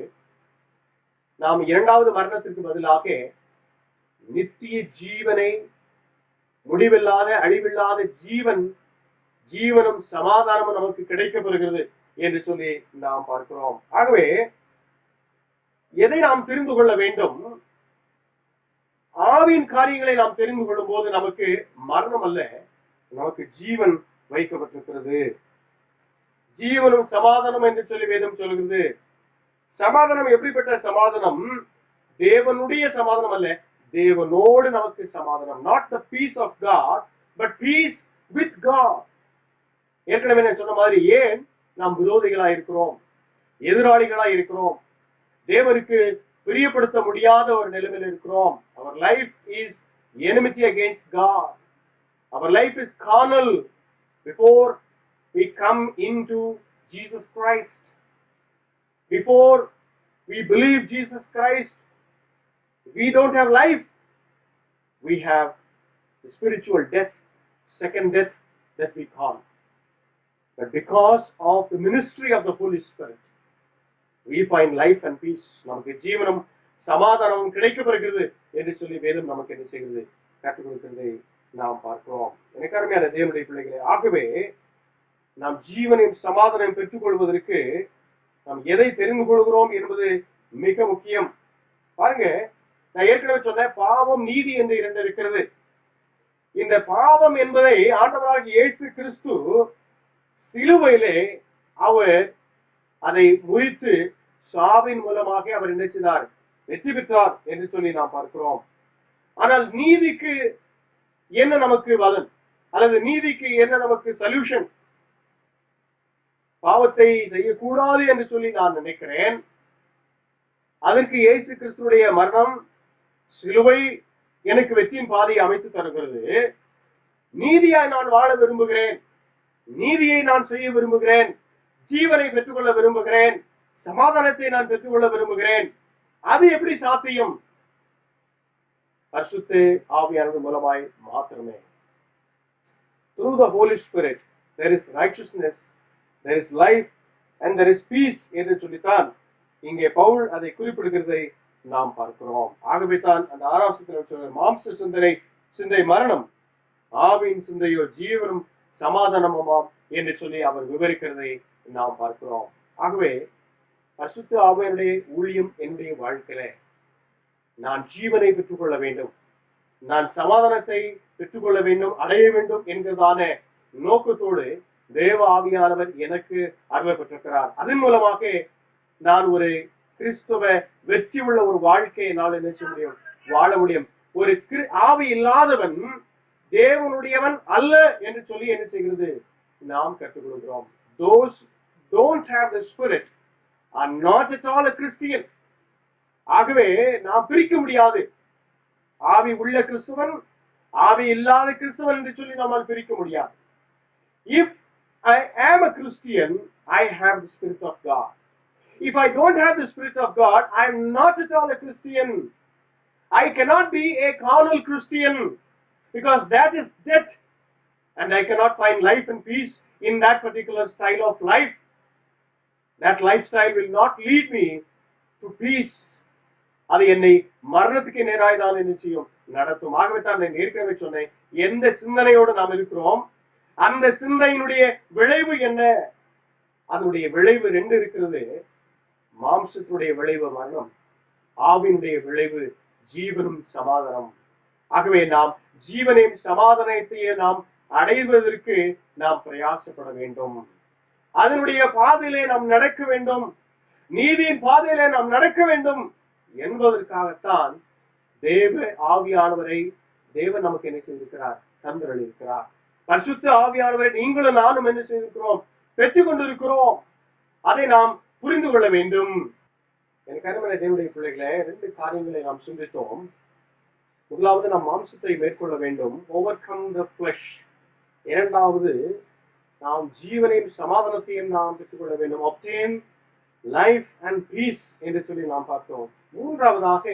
நாம் 2வது மரணத்திற்கு பதிலாக நித்திய ஜீவனை, முடிவில்லாத அழிவில்லாத ஜீவனும் சமாதானமும் நமக்கு கிடைக்கப்படுகிறது என்று சொல்லி நாம் பார்க்கிறோம். ஆகவே எதை நாம் தெரிந்து கொள்ள வேண்டும்? ஆவியின் காரியங்களை நாம் தெரிந்து கொள்ளும் போது நமக்கு மரணம் அல்ல, நமக்கு ஜீவன் வைக்கப்பட்டிருக்கிறது. ஜீவனும் சமாதானம் என்று சொல்லி வேதம் சொல்கிறது. சமாதானம் எப்படிப்பட்ட சமாதானம்? தேவனுடைய சமாதானம் அல்ல, தேவனோடு நமக்கு சமாதானம். Not the peace of God, but peace with God. ஏற்கனவே நான் சொன்ன மாதிரி, ஏன் நாம் விரோதிகளா இருக்கிறோம், எதிராளிகளா இருக்கிறோம், தேவனுக்கு பிரியப்படுத்த முடியாத ஒரு நிலைமையில் இருக்கிறோம். Our life is enmity against God. Our life is carnal before we come into Jesus Christ. Before we believe Jesus Christ, we don't have life. We have the spiritual death, second death that we call. But because of the ministry of the Holy Spirit, we find life and peace. நமக்கு ஜீவனம் சமாதானம் கிடைக்கப்படுகிறது என்று சொல்லி வேதம் நமக்கு என்ன செய்கிறது? கற்றுக் கொடுக்கிறதை நாம் பார்க்கிறோம். எனக்கு அருமையான தேவனுடைய பிள்ளைகளே, ஆகவே நாம் ஜீவனையும் சமாதானம் பெற்றுக்கொள்வதற்கு நாம் எதை தெரிந்து கொள்கிறோம் என்பது மிக முக்கியம். பாருங்க, நான் ஏற்கனவே சொன்னேன், பாவம் நீதி என்று இரண்டு இருக்கிறது. இந்த பாவம் என்பதை ஆண்டவராகிய இயேசு கிறிஸ்து சிலுவையிலே அவர் அதை முறித்து சாவின் மூலமாக அவர் என்ன செய்தார்? வெற்றி பெற்றார் என்று சொல்லி நாம் பார்க்கிறோம். ஆனால் நீதிக்கு என்ன நமக்கு பலன், அல்லது நீதிக்கு என்ன நமக்கு சொல்யூஷன்? பாவத்தை செய்யக்கூடாது என்று சொல்லி நான் நினைக்கிறேன். அதற்கு இயேசு கிறிஸ்துடைய மரணம், சிலுவை எனக்கு வெற்றியின் பாதையை அமைத்து தருகிறது. நீதியாய் நான் வாழ விரும்புகிறேன், நீதியை நான் செய்ய விரும்புகிறேன், ஜீவனை பெற்றுக்கொள்ள விரும்புகிறேன், சமாதானத்தை நான் பெற்றுக்கொள்ள விரும்புகிறேன். அது எப்படி சாத்தியம்? பரிசுத்த ஆவியானவர் மூலமாய் மாத்திரமே. Through the Holy Spirit there is righteousness, there is life and there is peace என்று சொல்லித்தான் இங்கே பவுல் அதை குறிப்பிடுகிறதை நாம் பார்க்கிறோம். ஆகவே தான் அந்த 6ஆம் வசனத்தில் சொல்ற மாம்ச சிந்தை மரணம், ஆவியின் சிந்தையோ ஜீவனும் சமாதானமுமாம் என்று சொல்லி அவர் விவரிக்கிறதை நாம் பார்க்கிறோம். ஆகவே பரிசுத்த ஆவியானுடைய ஊழியம் என்னுடைய வாழ்க்கையில நான் ஜீவனை பெற்றுக்கொள்ள வேண்டும், நான் சமாதானத்தை பெற்றுக்கொள்ள வேண்டும், அடைய வேண்டும் என்கிறதான நோக்கத்தோடு தேவ ஆவியானவர் எனக்கு அருளப்பட்டிருக்கிறார். அதன் மூலமாக நான் ஒரு கிறிஸ்துவ வெற்றி உள்ள ஒரு வாழ்க்கையை நான் என்ன செய்ய முடியும்? வாழ முடியும். ஒரு ஆவி இல்லாதவன் தேவனுடையவன் அல்ல என்று சொல்லி என்ன செய்கிறது? நாம் கற்றுக்கொள்கிறோம். Those don't have the spirit are not at all a Christian. ஆகவே நாம் பிரிக்க முடியாது. ஆவி உள்ள கிறிஸ்துவன், ஆவி இல்லாத கிறிஸ்துவன் என்று சொல்லி நம்மால் பிரிக்க முடியாது. If I am a Christian, I have the Spirit of God. If I don't have the Spirit of God, I am not at all a Christian. I cannot be a carnal Christian because that is death, and I cannot find life and peace in that particular style of life. That lifestyle will not lead me to peace. அது என்னை மரணத்துக்கு நேராய் தான் என்ன செய்யும்? நடத்தும். ஆகவே தான் நான் ஏற்கனவே சொன்னேன், எந்த சிந்தனையோடு நாம் இருக்கிறோம், அந்த சிந்தையினுடைய விளைவு என்ன? அதனுடைய விளைவு ரெண்டு இருக்கிறது. மாம்சத்துடைய விளைவு மரணம், ஆவினுடைய விளைவு ஜீவனும் சமாதானம். ஆகவே நாம் ஜீவனையும் சமாதானத்தையும் நாம் அடைவதற்கு நாம் பிரயாசப்பட வேண்டும். அதனுடைய பாதையிலே நாம் நடக்க வேண்டும், நீதியின் பாதையிலே நாம் நடக்க வேண்டும் என்பதற்காகத்தான் தேவ ஆவியானவரை தேவன் நமக்கு என்ன செய்திருக்கிறார்? தந்தளிக்கிறார். பரிசுத்த ஆவியானவரை நீங்களும் நானும் என்ன செய்திருக்கிறோம்? பெற்றுக் கொண்டிருக்கிறோம். அதை நாம் புரிந்து கொள்ள வேண்டும். எனக்கு அருமையான தேவனுடைய பிள்ளைகளே, 2 காரியங்களை நாம் சிந்தித்தோம். முதலாவது, நாம் மாம்சத்தை மேற்கொள்ள வேண்டும், ஓவர்கம் த ஃபிளஷ். இரண்டாவது, நாம் ஜீவனையும் சமாதானத்தையும் நாம் பெற்றுக்கொள்ள வேண்டும், obtain life and peace என்று சொல்லி நாம் பார்த்தோம். மூன்றாவதாக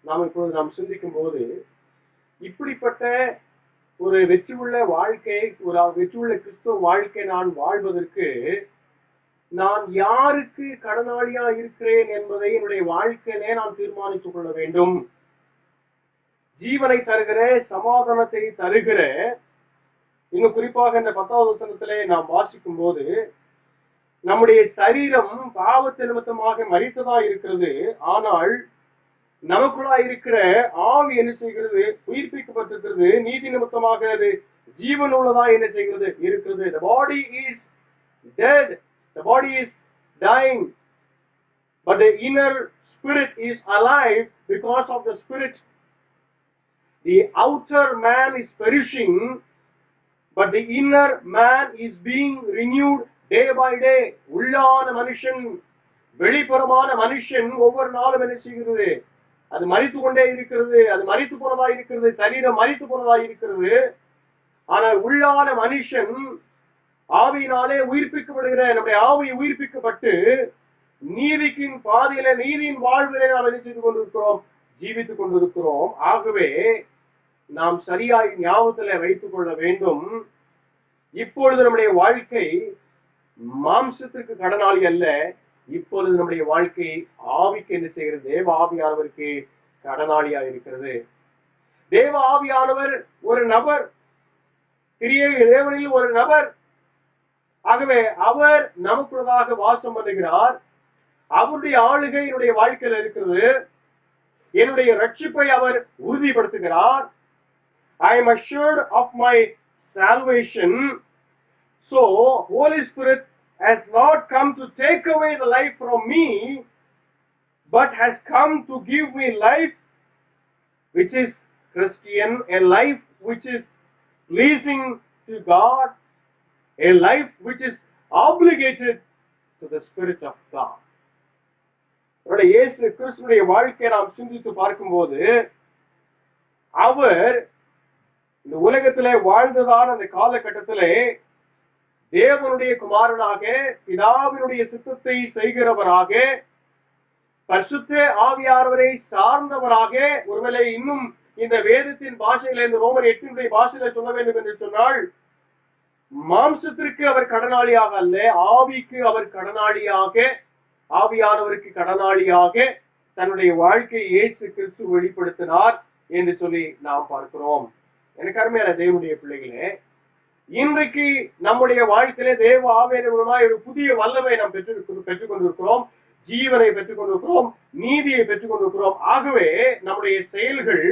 நாம் இப்பொழுது நாம் சிந்திக்கும் போது, இப்படிப்பட்ட ஒரு வெற்றியுள்ள வாழ்க்கை, ஒரு வெற்றியுள்ள கிறிஸ்துவ வாழ்க்கை நான் வாழ்வதற்கு நான் யாருக்கு கடனாளியா இருக்கிறேன் என்பதை என்னுடைய வாழ்க்கையிலே நான் தீர்மானித்துக் கொள்ள வேண்டும். ஜீவனை தருகிற, சமாதானத்தை தருகிற, இன்னும் குறிப்பாக இந்த 10வது வசனத்திலே நாம் வாசிக்கும் போது, நம்முடைய சரீரம் பாவத்து நிமித்தமாக மரித்ததா இருக்கிறது, ஆனால் நமக்குள்ளா இருக்கிற ஆவி என்ன செய்கிறது? உயிர்ப்பிக்கப்பட்டிருக்கிறது. நீதி நிமித்தமாக அது ஜீவன் உள்ளதா என்ன செய்கிறது? இருக்கிறது. The body is dead, the body is dying, but the inner spirit is alive because of the Spirit. The outer man is perishing, but the inner man is being renewed day by day. உள்ளான மனுஷன், வெளிப்புறமான மனுஷன் ஒவ்வொரு நாளும் என்ன செய்கிறது? அது மரித்து கொண்டே இருக்கிறது. அது மரித்து போனதா இருக்கிறது. சரீரம் மரித்து போனதா இருக்கிறது. ஆனால் உள்ளான மனுஷன் ஆவியினாலே உயிர்ப்பிக்கப்படுகிற நம்முடைய ஆவி உயிர்ப்பிக்கப்பட்டு நீதிக்கின் பாதையில, நீதியின் வாழ்விலே நாம் என்ன செய்து கொண்டிருக்கிறோம்? ஜீவித்துக் கொண்டிருக்கிறோம். ஆகவே நாம் சரியாய் ஞாபகத்துல வைத்துக் கொள்ள வேண்டும். இப்பொழுது நம்முடைய வாழ்க்கை மாம்சத்திற்கு கடனாளி அல்ல. இப்பொழுது நம்முடைய வாழ்க்கை ஆவிக்கு என்ன செய்கிறது? தேவ ஆவியானவருக்கு கடனாளியா இருக்கிறது. தேவ ஆவியானவர் ஒரு நபர், திரியேக தேவனில் ஒரு நபர். ஆகவே அவர் நமக்குள்ளதாக வாசம் பண்ணுகிறார். அவருடைய ஆளுகை என்னுடைய வாழ்க்கையில் இருக்கிறது. என்னுடைய ரட்சிப்பை அவர் உறுதிப்படுத்துகிறார். I am assured of my salvation. So Holy Spirit has not come to take away the life from me, but has come to give me life which is Christian, a life which is pleasing to God, a life which is obligated to the Spirit of God. இயேசு கிறிஸ்துவின் வாழ்க்கையை நாம் சிந்தித்து பார்க்கும்போது அவர் இந்த உலகத்திலே வாழ்ந்ததான அந்த காலகட்டத்திலே தேவனுடைய குமாரனாக, பிதாவினுடைய சித்தத்தை செய்கிறவராக, பரிசுத்த ஆவியானவரை சார்ந்தவராக, ஒருவேளை இன்னும் இந்த வேதத்தின் பாஷையில, இந்த ரோமர் 8 பாஷையில சொல்ல வேண்டும் என்று சொன்னால், மாம்சத்திற்கு அவர் கடனாளியாக அல்ல, ஆவிக்கு அவர் கடனாளியாக, ஆவியானவருக்கு கடனாளியாக தன்னுடைய வாழ்க்கையை இயேசு கிறிஸ்து வெளிப்படுத்தினார் என்று சொல்லி நாம் பார்க்கிறோம். எனக்கு அருமையான தேவனுடைய பிள்ளைகளே, இன்றைக்கு நம்முடைய வாழ்க்கையிலே தேவ ஆவியின் மூலமாய் ஒரு புதிய வல்லமை நாம் பெற்றுக் கொண்டிருக்கிறோம். ஜீவனை பெற்றுக் கொண்டிருக்கிறோம். நீதியை பெற்றுக் கொண்டிருக்கிறோம். ஆகவே நம்முடைய செயல்கள்,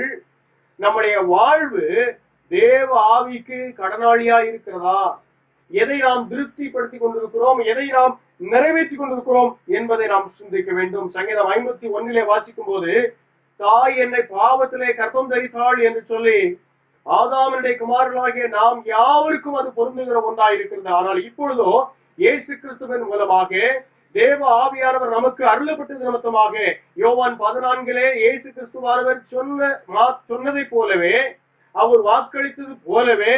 நம்முடைய வாழ்வு தேவ ஆவிக்கு கடனாளியா இருக்கிறதா? எதை நாம் திருப்திப்படுத்திக் கொண்டிருக்கிறோம்? எதை நாம் நிறைவேற்றிக் கொண்டிருக்கிறோம் என்பதை நாம் சிந்திக்க வேண்டும். சங்கீதம் 51 வாசிக்கும் போது, தாய் என்னை பாவத்திலே கர்ப்பம் தரித்தாள் என்று சொல்லி ஆதாமனுடைய குமாரர்களாகிய நாம் யாவருக்கும் அது பொருந்துகிற ஒன்றாய் இருக்கிறது. ஆனால் இப்பொழுதோ இயேசு கிறிஸ்துவின் மூலமாக தேவ ஆவியானவர் நமக்கு அருளப்பட்டது நிமித்தமாக யோவான் 14 இயேசு கிறிஸ்துவானவர் சொன்னதை போலவே, அவர் வாக்களித்தது போலவே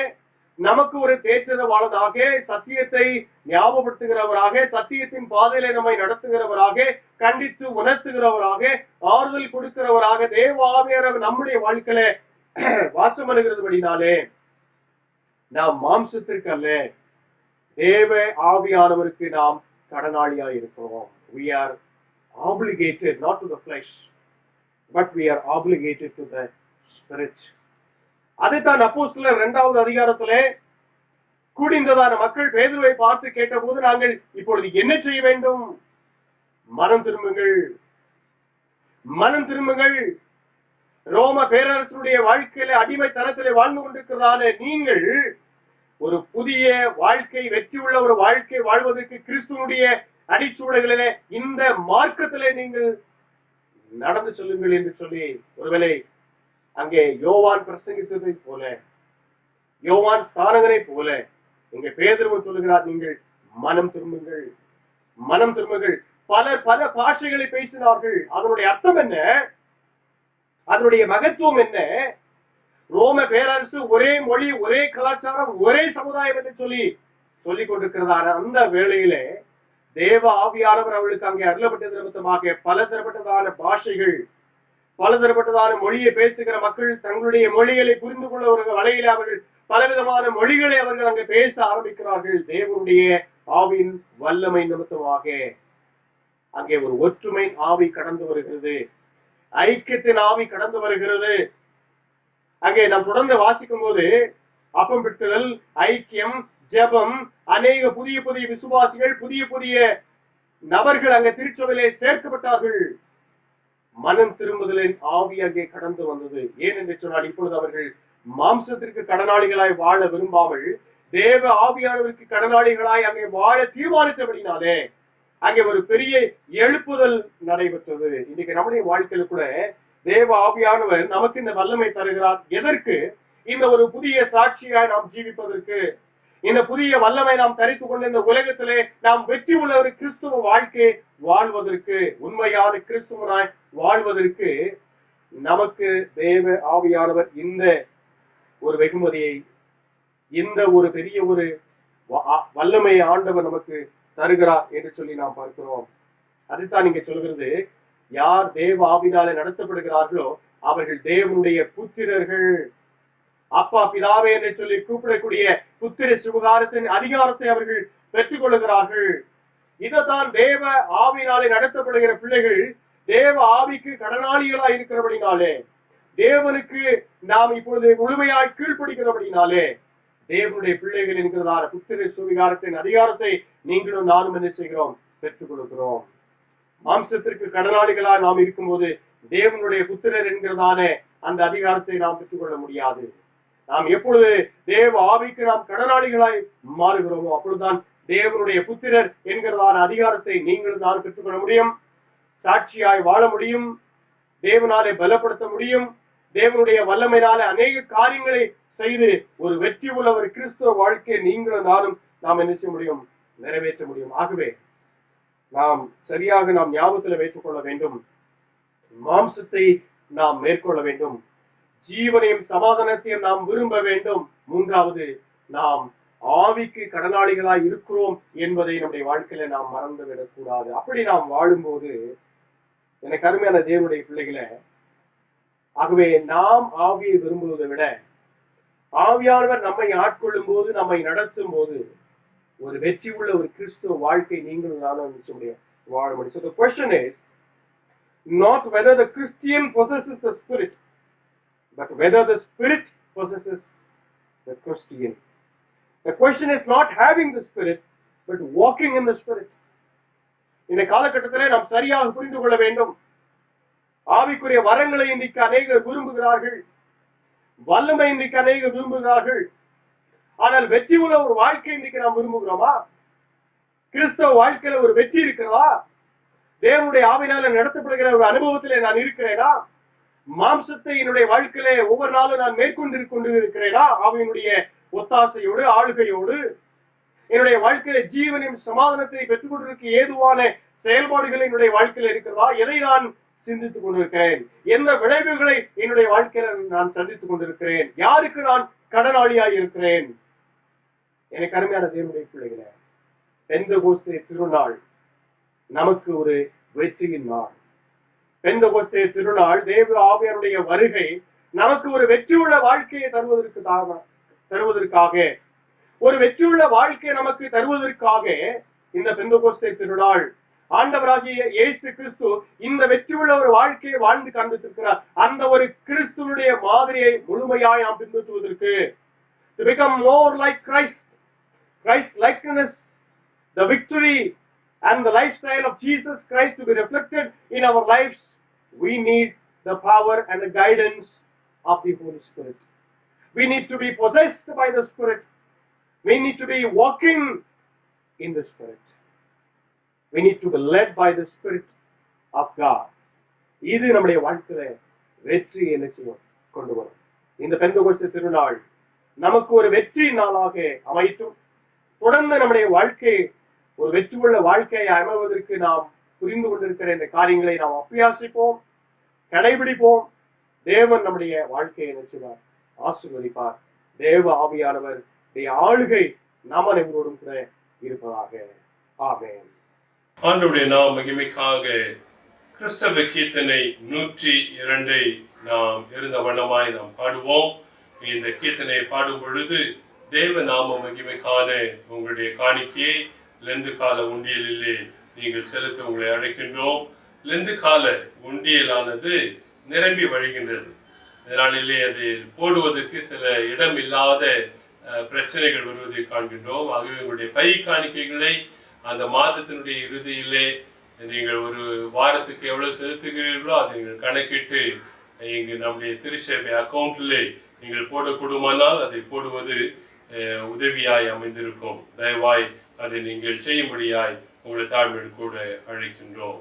நமக்கு ஒரு தேற்றரவாளனாக, சத்தியத்தை ஞாபகப்படுத்துகிறவராக, சத்தியத்தின் பாதையில நம்மை நடத்துகிறவராக, கண்டித்து உணர்த்துகிறவராக, ஆறுதல் கொடுக்கிறவராக தேவ ஆவியானவர் நம்முடைய வாழ்க்கையில வாசம் பண்ணுகிறதுபடினாலே நாம் மாம்சத்திற்கு அல்ல, தேவ ஆவியானவருக்கு நாம் கடனாளியா இருக்கிறோம். We are obligated not to the flesh, but we are obligated to the Spirit. அதைத்தான் அப்போஸ்தலர் 2வது அதிகாரத்திலே கூடிந்ததான மக்கள் பேதுருவை பார்த்து கேட்டபோது, நாங்கள் இப்பொழுது என்ன செய்ய வேண்டும்? மனம் திரும்புங்கள், மனம் திரும்புங்கள். ரோம பேரரசனுடைய வாழ்க்கையில அடிமைத்தனத்திலே வாழ்ந்து கொண்டிருக்கிறதான நீங்கள் ஒரு புதிய வாழ்க்கை, வெற்றி உள்ள ஒரு வாழ்க்கை வாழ்வதற்கு கிறிஸ்துவனுடைய அடிச்சுவடுகளிலே இந்த மார்க்கத்திலே நீங்கள் நடந்து செல்லுங்கள் என்று சொல்லி, ஒருவேளை அங்கே யோவான் பிரசங்கித்ததை போல, யோவான் ஸ்தானகனை போல இங்கே பேதுரு சொல்லுகிறார், நீங்கள் மனம் திரும்புங்கள், மனம் திரும்புங்கள். பலர் பல பாஷைகளை பேசினார்கள். அதனுடைய அர்த்தம் என்ன? அதனுடைய மகத்துவம் என்ன? ரோம பேரரசு ஒரே மொழி, ஒரே கலாச்சாரம், ஒரே சமுதாயம் என்று சொல்லிக் கொண்டிருக்கிறதான அந்த வேளையிலே தேவ ஆவியானவர் அவளுக்கு அங்கே அருளப்பட்டது நிமித்தமாக பல தரப்பட்டதான பாஷைகள், பல தரப்பட்டதான மொழியை பேசுகிற மக்கள் தங்களுடைய மொழிகளை புரிந்து கொள்ள ஒரு வலையில அவர்கள் பலவிதமான மொழிகளை அவர்கள் அங்கே பேச ஆரம்பிக்கிறார்கள். தேவனுடைய ஆவியின் வல்லமை நிமித்தமாக அங்கே ஒரு ஒற்றுமை ஆவி கடந்து வருகிறது, ஐக்கியத்தின் ஆவி கடந்து வருகிறது. அங்கே நாம் தொடர்ந்து வாசிக்கும் போது அப்பம் பிட்டுதல், ஐக்கியம், ஜெபம், அநேக புதிய புதிய விசுவாசிகள், புதிய புதிய நபர்கள் அங்கே திருச்சபையிலே சேர்க்கப்பட்டார்கள். மனம் திரும்புதலின் ஆவி அங்கே கடந்து வந்தது. ஏன் என்று சொன்னால், இப்பொழுது அவர்கள் மாம்சத்திற்கு கடனாளிகளாய் வாழ விரும்பாமல் தேவ ஆவியானவருக்கு கடனாளிகளாய் அங்கே வாழ தீர்மானித்தபடினாலே அங்கே ஒரு பெரிய எழுப்புதல் நடைபெற்றது. இன்னைக்கு நம்முடைய வாழ்க்கையில கூட தேவ ஆவியானவர் நமக்கு இந்த வல்லமை தருகிறார். எதற்கு? இந்த ஒரு புதிய சாட்சியாய் நாம் ஜீவிப்பதற்கு, இந்த புதிய வல்லமை நாம் தரித்து கொண்டு இந்த உலகத்திலே நாம் வெற்றி உள்ள ஒரு கிறிஸ்துவ வாழ்க்கை வாழ்வதற்கு, உண்மையான கிறிஸ்துவனாய் வாழ்வதற்கு நமக்கு தேவ ஆவியானவர் இந்த ஒரு வெகுமதியை, இந்த ஒரு பெரிய ஒரு வல்லமை ஆண்டவர் நமக்கு தருகிறார் என்று சொல்லி நாம் பார்க்கிறோம். அதுதான் இங்க சொல்கிறது, யார் தேவ ஆவினாலே நடத்தப்படுகிறார்களோ அவர்கள் தேவனுடைய புத்திரர்கள். அப்பா பிதாவே என்று சொல்லி கூப்பிடக்கூடிய புத்திர சுகாரத்தின் அதிகாரத்தை அவர்கள் பெற்றுக் கொள்ளுகிறார்கள். இதைத்தான் தேவ ஆவினாலே நடத்தப்படுகிற பிள்ளைகள் தேவ ஆவிக்கு கடனாளிகளாய் இருக்கிறபடினாலே, தேவனுக்கு நாம் இப்பொழுது முழுமையாய் கீழ்ப்படுகிறபடினாலே தேவனுடைய பிள்ளைகள் என்கிறதான புத்திர சுவிகாரத்தின் அதிகாரத்தை நீங்களும் நானும் என்ன செய்கிறோம்? பெற்றுக் கொடுக்கிறோம். மாம்சத்திற்கு கடனாளிகளாய் நாம் இருக்கும்போது தேவனுடைய புத்திரர் என்கிறதான அந்த அதிகாரத்தை நாம் பெற்றுக்கொள்ள முடியாது. நாம் எப்பொழுது தேவ ஆவிக்கு நாம் கடனாளிகளாய் மாறுகிறோமோ அப்பொழுதுதான் தேவனுடைய புத்திரர் என்கிறதான அதிகாரத்தை நீங்களும் நான் பெற்றுக்கொள்ள முடியும். சாட்சியாய் வாழ முடியும், தேவனாலே பலப்படுத்த முடியும், தேவனுடைய வல்லமையினாலே அநேக காரியங்களை செய்து ஒரு வெற்றி உள்ள ஒரு கிறிஸ்துவ வாழ்க்கையை நீங்களும் நானும் நாம் என்ன செய்ய முடியும்? நிறைவேற்ற முடியும். ஆகவே நாம் சரியாக நாம் ஞாபகத்தில் வைத்துக் கொள்ள வேண்டும். மாம்சத்தை நாம் மேற்கொள்ள வேண்டும், ஜீவனையும் சமாதானத்தையும் நாம் விரும்ப வேண்டும். மூன்றாவது, நாம் ஆவிக்கு கடனாளிகளாய் இருக்கிறோம் என்பதை நம்முடைய வாழ்க்கையில நாம் மறந்து விடக்கூடாது. அப்படி நாம் வாழும்போது எனக்கு அருமையான தேவனுடைய பிள்ளைகளை, ஆகவே நாம் ஆவியை விரும்புவதை விட ஆவியானவர் நம்மை ஆட்கொள்ளும் போது, நம்மை நடத்தும் போது ஒரு வெற்றி உள்ள ஒரு கிறிஸ்துவ வாழ்க்கை நீங்களும் நானும் வாழ முடியும். So the question is not whether the Christian possesses the Spirit, but whether the Spirit possesses the Christian. The question is not having the Spirit, but walking in the Spirit. இந்த காலகட்டத்திலே நாம் சரியாக புரிந்து கொள்ள வேண்டும். ஆவிக்குரிய வரங்களை இன்றைக்கு அநேகர் விரும்புகிறார்கள், வல்லமை இன்றைக்கு அநேகர் விரும்புகிறார்கள். ஆனால் வெற்றி உள்ள ஒரு வாழ்க்கை இன்றைக்கு நாம் விரும்புகிறோமா? கிறிஸ்தவ வாழ்க்கையில ஒரு வெற்றி இருக்கிறதா? தேவனுடைய ஆவியினால நடத்தப்படுகிற ஒரு அனுபவத்திலே நான் இருக்கிறேனா? மாம்சத்தை என்னுடைய வாழ்க்கையிலே ஒவ்வொரு நாளும் நான் மேற்கொண்டு இருக்கிறேனா? ஆவியினுடைய ஒத்தாசையோடு, ஆளுகையோடு என்னுடைய வாழ்க்கையில ஜீவனையும் சமாதானத்தை பெற்றுக் கொண்டிருக்க ஏதுவான செயல்பாடுகள் என்னுடைய வாழ்க்கையில இருக்கிறதா? எதை நான் சிந்தித்துக் கொண்டிருக்கிறேன்? எந்த விளைவுகளை என்னுடைய வாழ்க்கையில நான் சந்தித்துக் கொண்டிருக்கிறேன்? யாருக்கு நான் கடனாளியாய் இருக்கிறேன்? எனக்கு அருமையான தேவனுடைய பிள்ளைகளே, பெந்தெகோஸ்தே திருநாள் நமக்கு ஒரு வெற்றியின் நாள். பெந்தெகோஸ்தே திருநாள், தேவ ஆவியாருடைய வருகை நமக்கு ஒரு வெற்றியுள்ள வாழ்க்கையை தருவதற்காக, ஒரு வெற்றியுள்ள வாழ்க்கையை நமக்கு தருவதற்காக இந்த பெந்தெகோஸ்தே திருநாள் ஆண்டவராகிய இயேசு கிறிஸ்து இந்த வெற்றியுள்ள ஒரு வாழ்க்கையை வாழ்ந்து காண்பித்திருக்கிறார். அந்த ஒரு கிறிஸ்துவனுடைய மாதிரியை முழுமையாய் நாம் பின்பற்றுவதற்கு, to become more like Christ, Christ's likeness, the victory and the lifestyle of Jesus Christ to be reflected in our lives, we need the power and the guidance of the Holy Spirit. We need to be possessed by the Spirit. We need to be walking in the Spirit. We need to be led by the Spirit of God. இது நம்முடைய வாழ்க்கையில வெற்றி என்ன செய்யும் கொண்டு வரும். இந்த பெந்தெகோஸ்தே திருநாள் நமக்கு ஒரு வெற்றி நாளாக அமைத்தும், தொடர்ந்து நம்முடைய வாழ்க்கை ஒரு வெற்றியுள்ள வாழ்க்கையை அமைவதற்கு நாம் புரிந்து கொண்டிருக்கிற இந்த காரியங்களை நாம் அபியாசிப்போம், கடைபிடிப்போம். தேவன் நம்முடைய வாழ்க்கையை நிச்சயமார் ஆசீர்வதிப்பார். தேவ ஆவியானவர் ஆளுகை நாம் அனைவரோடும் கூட இருப்பதாக. ஆமென். ஆண்டவருடைய நாம மகிமைக்காக கிறிஸ்தவ கீர்த்தனை 102 நாம் இருந்த வண்ணமாய் நாம் பாடுவோம். இந்த கீர்த்தனை பாடும் பொழுது தேவ நாம மகிமைக்கான உங்களுடைய காணிக்கையை லெந்து கால உண்டியலிலே நீங்கள் செலுத்த உங்களை அழைக்கின்றோம். லெந்து கால உண்டியலானது நிரம்பி வழிகின்றது. இதனாலே அதில் போடுவதற்கு சில இடம் இல்லாத பிரச்சனைகள் வருவதை காண்கின்றோம். ஆகவே உங்களுடைய பை காணிக்கைகளை அந்த மாதத்தினுடைய இறுதியிலே நீங்கள் ஒரு வாரத்துக்கு எவ்வளவு செலுத்துகிறீர்களோ அதை நீங்கள் கணக்கிட்டு இங்கு நம்முடைய திருச்சபை அக்கௌண்ட்டிலே நீங்கள் போடக்கூடுமானால் அதை போடுவது உதவியாய் அமைந்திருக்கும். தயவாய் அதை நீங்கள் செய்யும்படியாய் உங்களை தாழ்மையோடு கூட அழைக்கின்றோம்.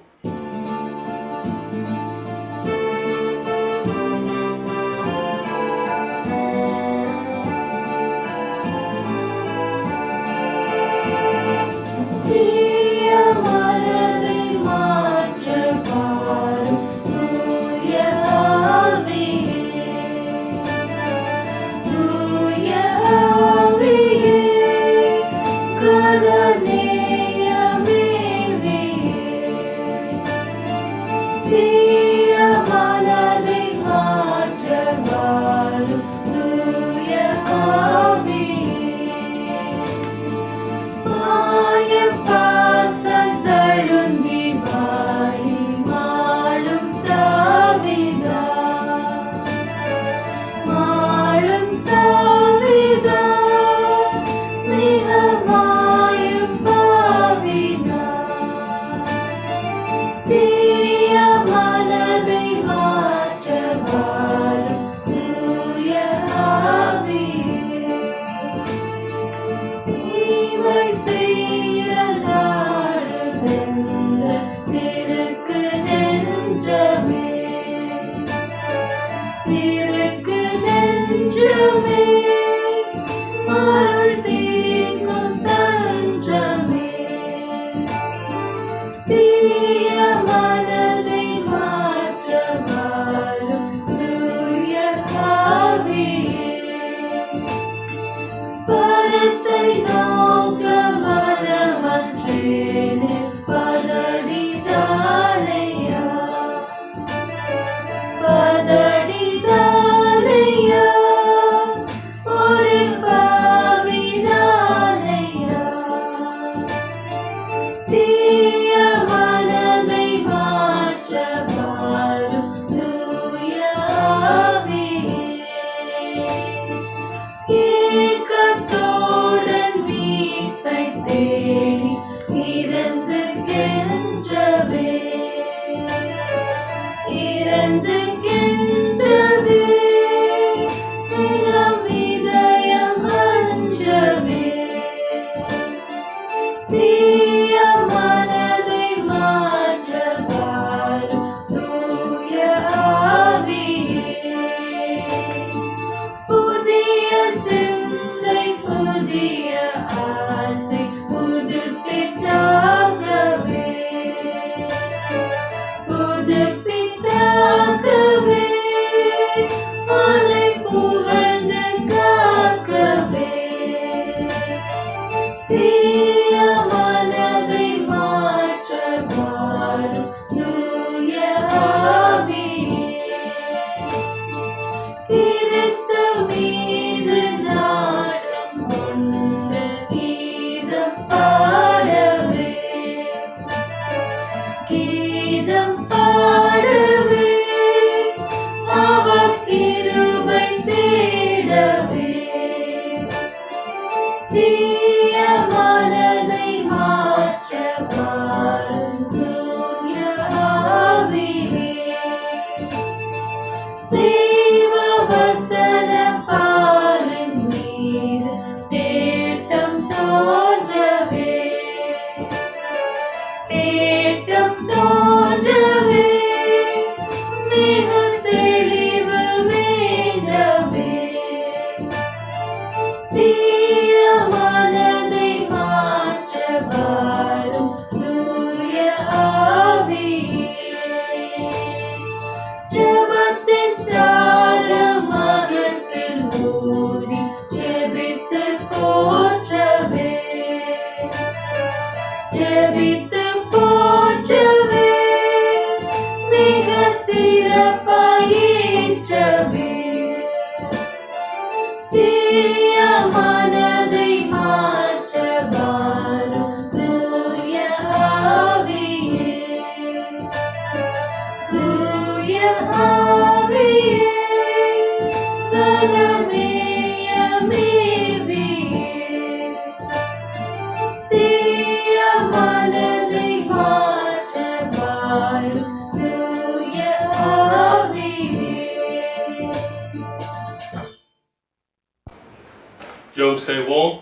ஜெபம் செய்வோம்.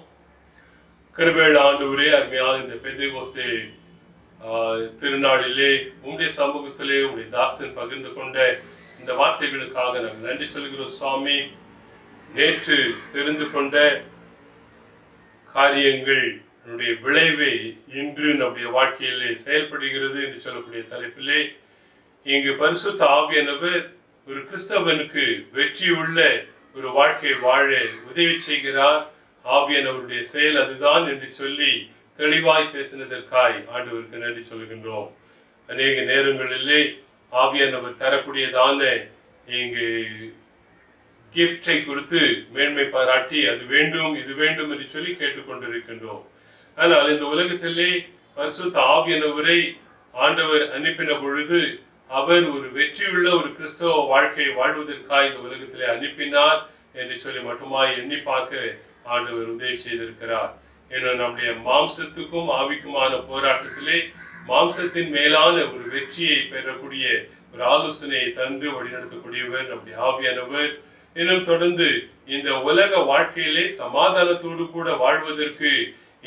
கிருபையுள்ள ஆண்டவரே, அருமையான இந்த பெந்தெகோஸ்தே திருநாளிலே உங்களுடைய சமூகத்திலே உங்களுடைய தாசன் பகிர்ந்து கொண்ட இந்த வார்த்தைகளுக்காக நாங்கள் நன்றி சொல்கிறோம் சுவாமி. நேற்று தெரிந்து கொண்ட காரியங்கள் விளைவை இன்று நம்முடைய வாழ்க்கையிலே செயல்படுகிறது என்று சொல்லக்கூடிய தலைப்பிலே இங்கு பரிசுத்த ஆவியானவர் ஒரு கிறிஸ்தவனுக்கு வெற்றியுள்ள ஒரு வாழ்க்கை வாழ உதவி செய்கிறார். ஆவியானவருடைய செயல் அதுதான் என்று சொல்லி தெளிவாய் பேசினதற்காய் ஆண்டவருக்கு நன்றி சொல்கின்றோம். அநேக நேரங்களிலே ஆவியானவர் தரக்கூடியதான இங்கு கிஃப்டை குறித்து மேன்மை பாராட்டி அது வேண்டும் இது வேண்டும் என்று சொல்லி கேட்டுக்கொண்டிருக்கின்றோம். ஆனால் இந்த உலகத்திலே பரிசுத்த ஆவியானவரை ஆண்டவர் அனுப்பின பொழுது அவர் ஒரு வெற்றியுள்ள ஒரு கிறிஸ்தவ வாழ்க்கையை வாழ்வதற்காக இந்த உலகத்திலே அனுப்பினார் என்று சொல்லி மட்டுமாய் எண்ணி பார்க்க ஆண்டவர் உதவி செய்திருக்கிறார். ஏன்னா நம்முடைய மாம்சத்துக்கும் ஆவிக்குமான போராட்டத்திலே மாம்சத்தின் மேலான ஒரு வெற்றியை பெறக்கூடிய ஒரு ஆலோசனையை தந்து வழிநடத்தக்கூடியவர் நம்முடைய ஆவியானவர். இன்னும் தொடர்ந்து இந்த உலக வாழ்க்கையிலே சமாதானத்தோடு கூட வாழ்வதற்கு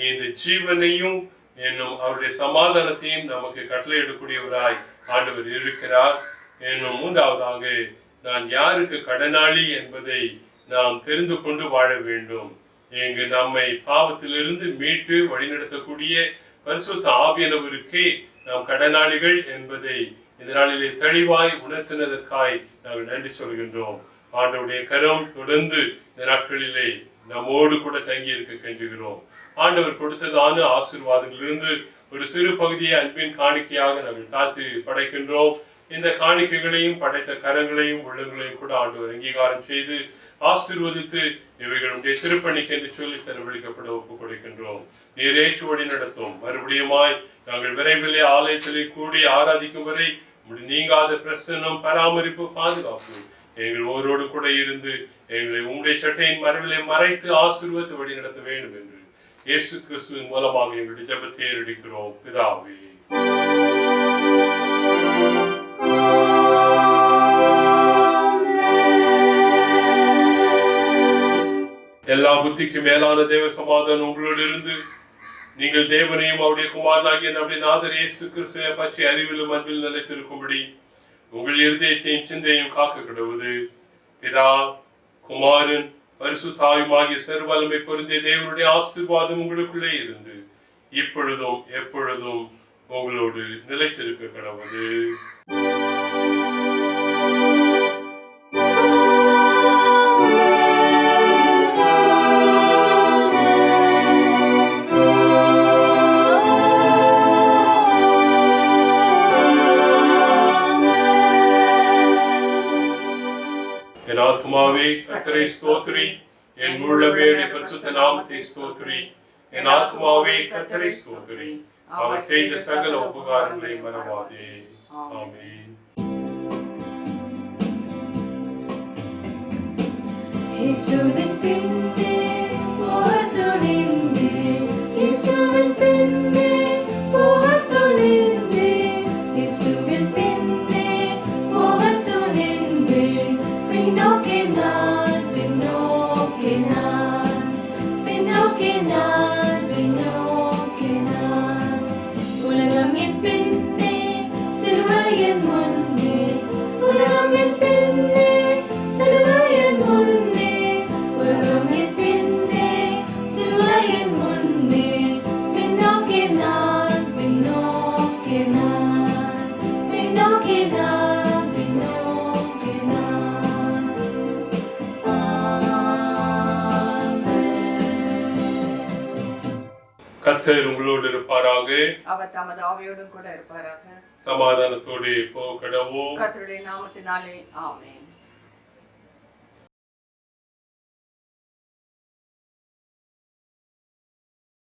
இந்த ஜீவனையும் என்னும் அவருடைய சமாதானத்தையும் நமக்கு கட்டளையிடக்கூடியவராய் ஆண்டவர் இருக்கிறார். என்னும் மூன்றாவதாக நான் யாருக்கு கடனாளி என்பதை நாம் தெரிந்து கொண்டு வாழ வேண்டும். இங்கு நம்மை பாவத்திலிருந்து மீட்டு வழிநடத்தக்கூடிய பரிசுத்த ஆவியானவருக்கே நாம் கடனாளிகள் என்பதை இந்த நாளிலே தெளிவாய் உணர்த்தினதற்காய் நாங்கள் நன்றி சொல்கின்றோம். ஆண்டவருடைய கரம் தொடர்ந்து இந்த நாட்களிலே நம்மோடு கூட தங்கி இருக்க கெஞ்சுகிறோம். ஆண்டவர் கொடுத்ததான ஆசீர்வாதங்களிலிருந்து ஒரு சிறு பகுதியை அன்பின் காணிக்கையாக நாங்கள் தாத்து படைக்கின்றோம். இந்த காணிக்கைகளையும் படைத்த கரங்களையும் உள்ளங்களையும் கூட ஆண்டவர் அங்கீகாரம் செய்து ஆசீர்வதித்து இவைகளுடைய திருப்பணிக்கு என்று சொல்லி செலவழிக்கப்பட ஒப்புக் கொடுக்கின்றோம். நீரேற்று வழி நடத்தும். மறுபடியுமாய் நாங்கள் விரைவிலே ஆலயத்திலே கூடி ஆராதிக்கும் வரை நீங்காத பிரசன்னம் பராமரிப்பு பாதுகாப்பு எங்கள் ஒவ்வொருவரோடு கூட இருந்து எங்களை உங்களுடைய சட்டையின் மறைவிலே மறைத்து ஆசீர்வதித்து வழி நடத்த வேண்டும் என்று இயேசு கிறிஸ்துவின் மூலமாக எங்களுடைய ஜெபத்தை ஏறெடுக்கிறோம் பிதாவே. எல்லா புத்திக்கு மேலான தேவ சமாதானம் உங்களோடு இருந்து நீங்கள் தேவனையும் அவருடைய குமாரனாகிய நம்முடைய நாதர் இயேசு கிறிஸ்துவை பற்றி அறிவிலும் அன்பில் நிலைத்திருக்கும்படி உங்கள் இருதயத்தையும் சிந்தையும் காக்க கிடவுது. பிதா குமாரன் பரிசுத்தாயுமாகிய சர்வவல்லமை பொருந்திய தேவனுடைய ஆசீர்வாதம் உங்களுக்குள்ளே இருந்து இப்பொழுதும் எப்பொழுதும் உங்களோடு நிலைத்திருக்க கிடவுது. என் ஆத்மாவே கர்த்தரை ஸ்தோத்திரி, என் முழுமே பரிசுத்த நாமத்தை ஸ்தோத்திரி. என் ஆத்மாவே கர்த்தரை ஸ்தோத்திரி, அவர் செய்த சகல உபகாரங்களை மறவாதே. ஆமென். இயேசுவின் பின்னே போகத் துணிந்தேன், இயேசுவின் பின்னே போகத் துணிந்தேன், இயேசுவின் பின்னே போகத் துணிந்தேன். பின்னோக்கி நான், பின்னோக்கி நான், பின்னோக்கி நான், பின்னோக்கி நான். உலகம் என் பின்னே, சிலுவை என் முன்னே, உலகம் என் பின்னே, சிலுவை என் முன்னே, உலகம் என் பின்னே, சிலுவை என் முன்னே. பின்னோக்கி நான், பின்னோக்கி நான், பின்னோக்கி நான், பின்னோக்கி நான். கர்த்தர் உங்களோடு இருப்பாராக. அவர் தமது ஆவியோடும் கூட இருப்பாராக. சமாதானத்தோடு போகடவோம். கர்த்தருடைய நாமத்தினாலே ஆமென்.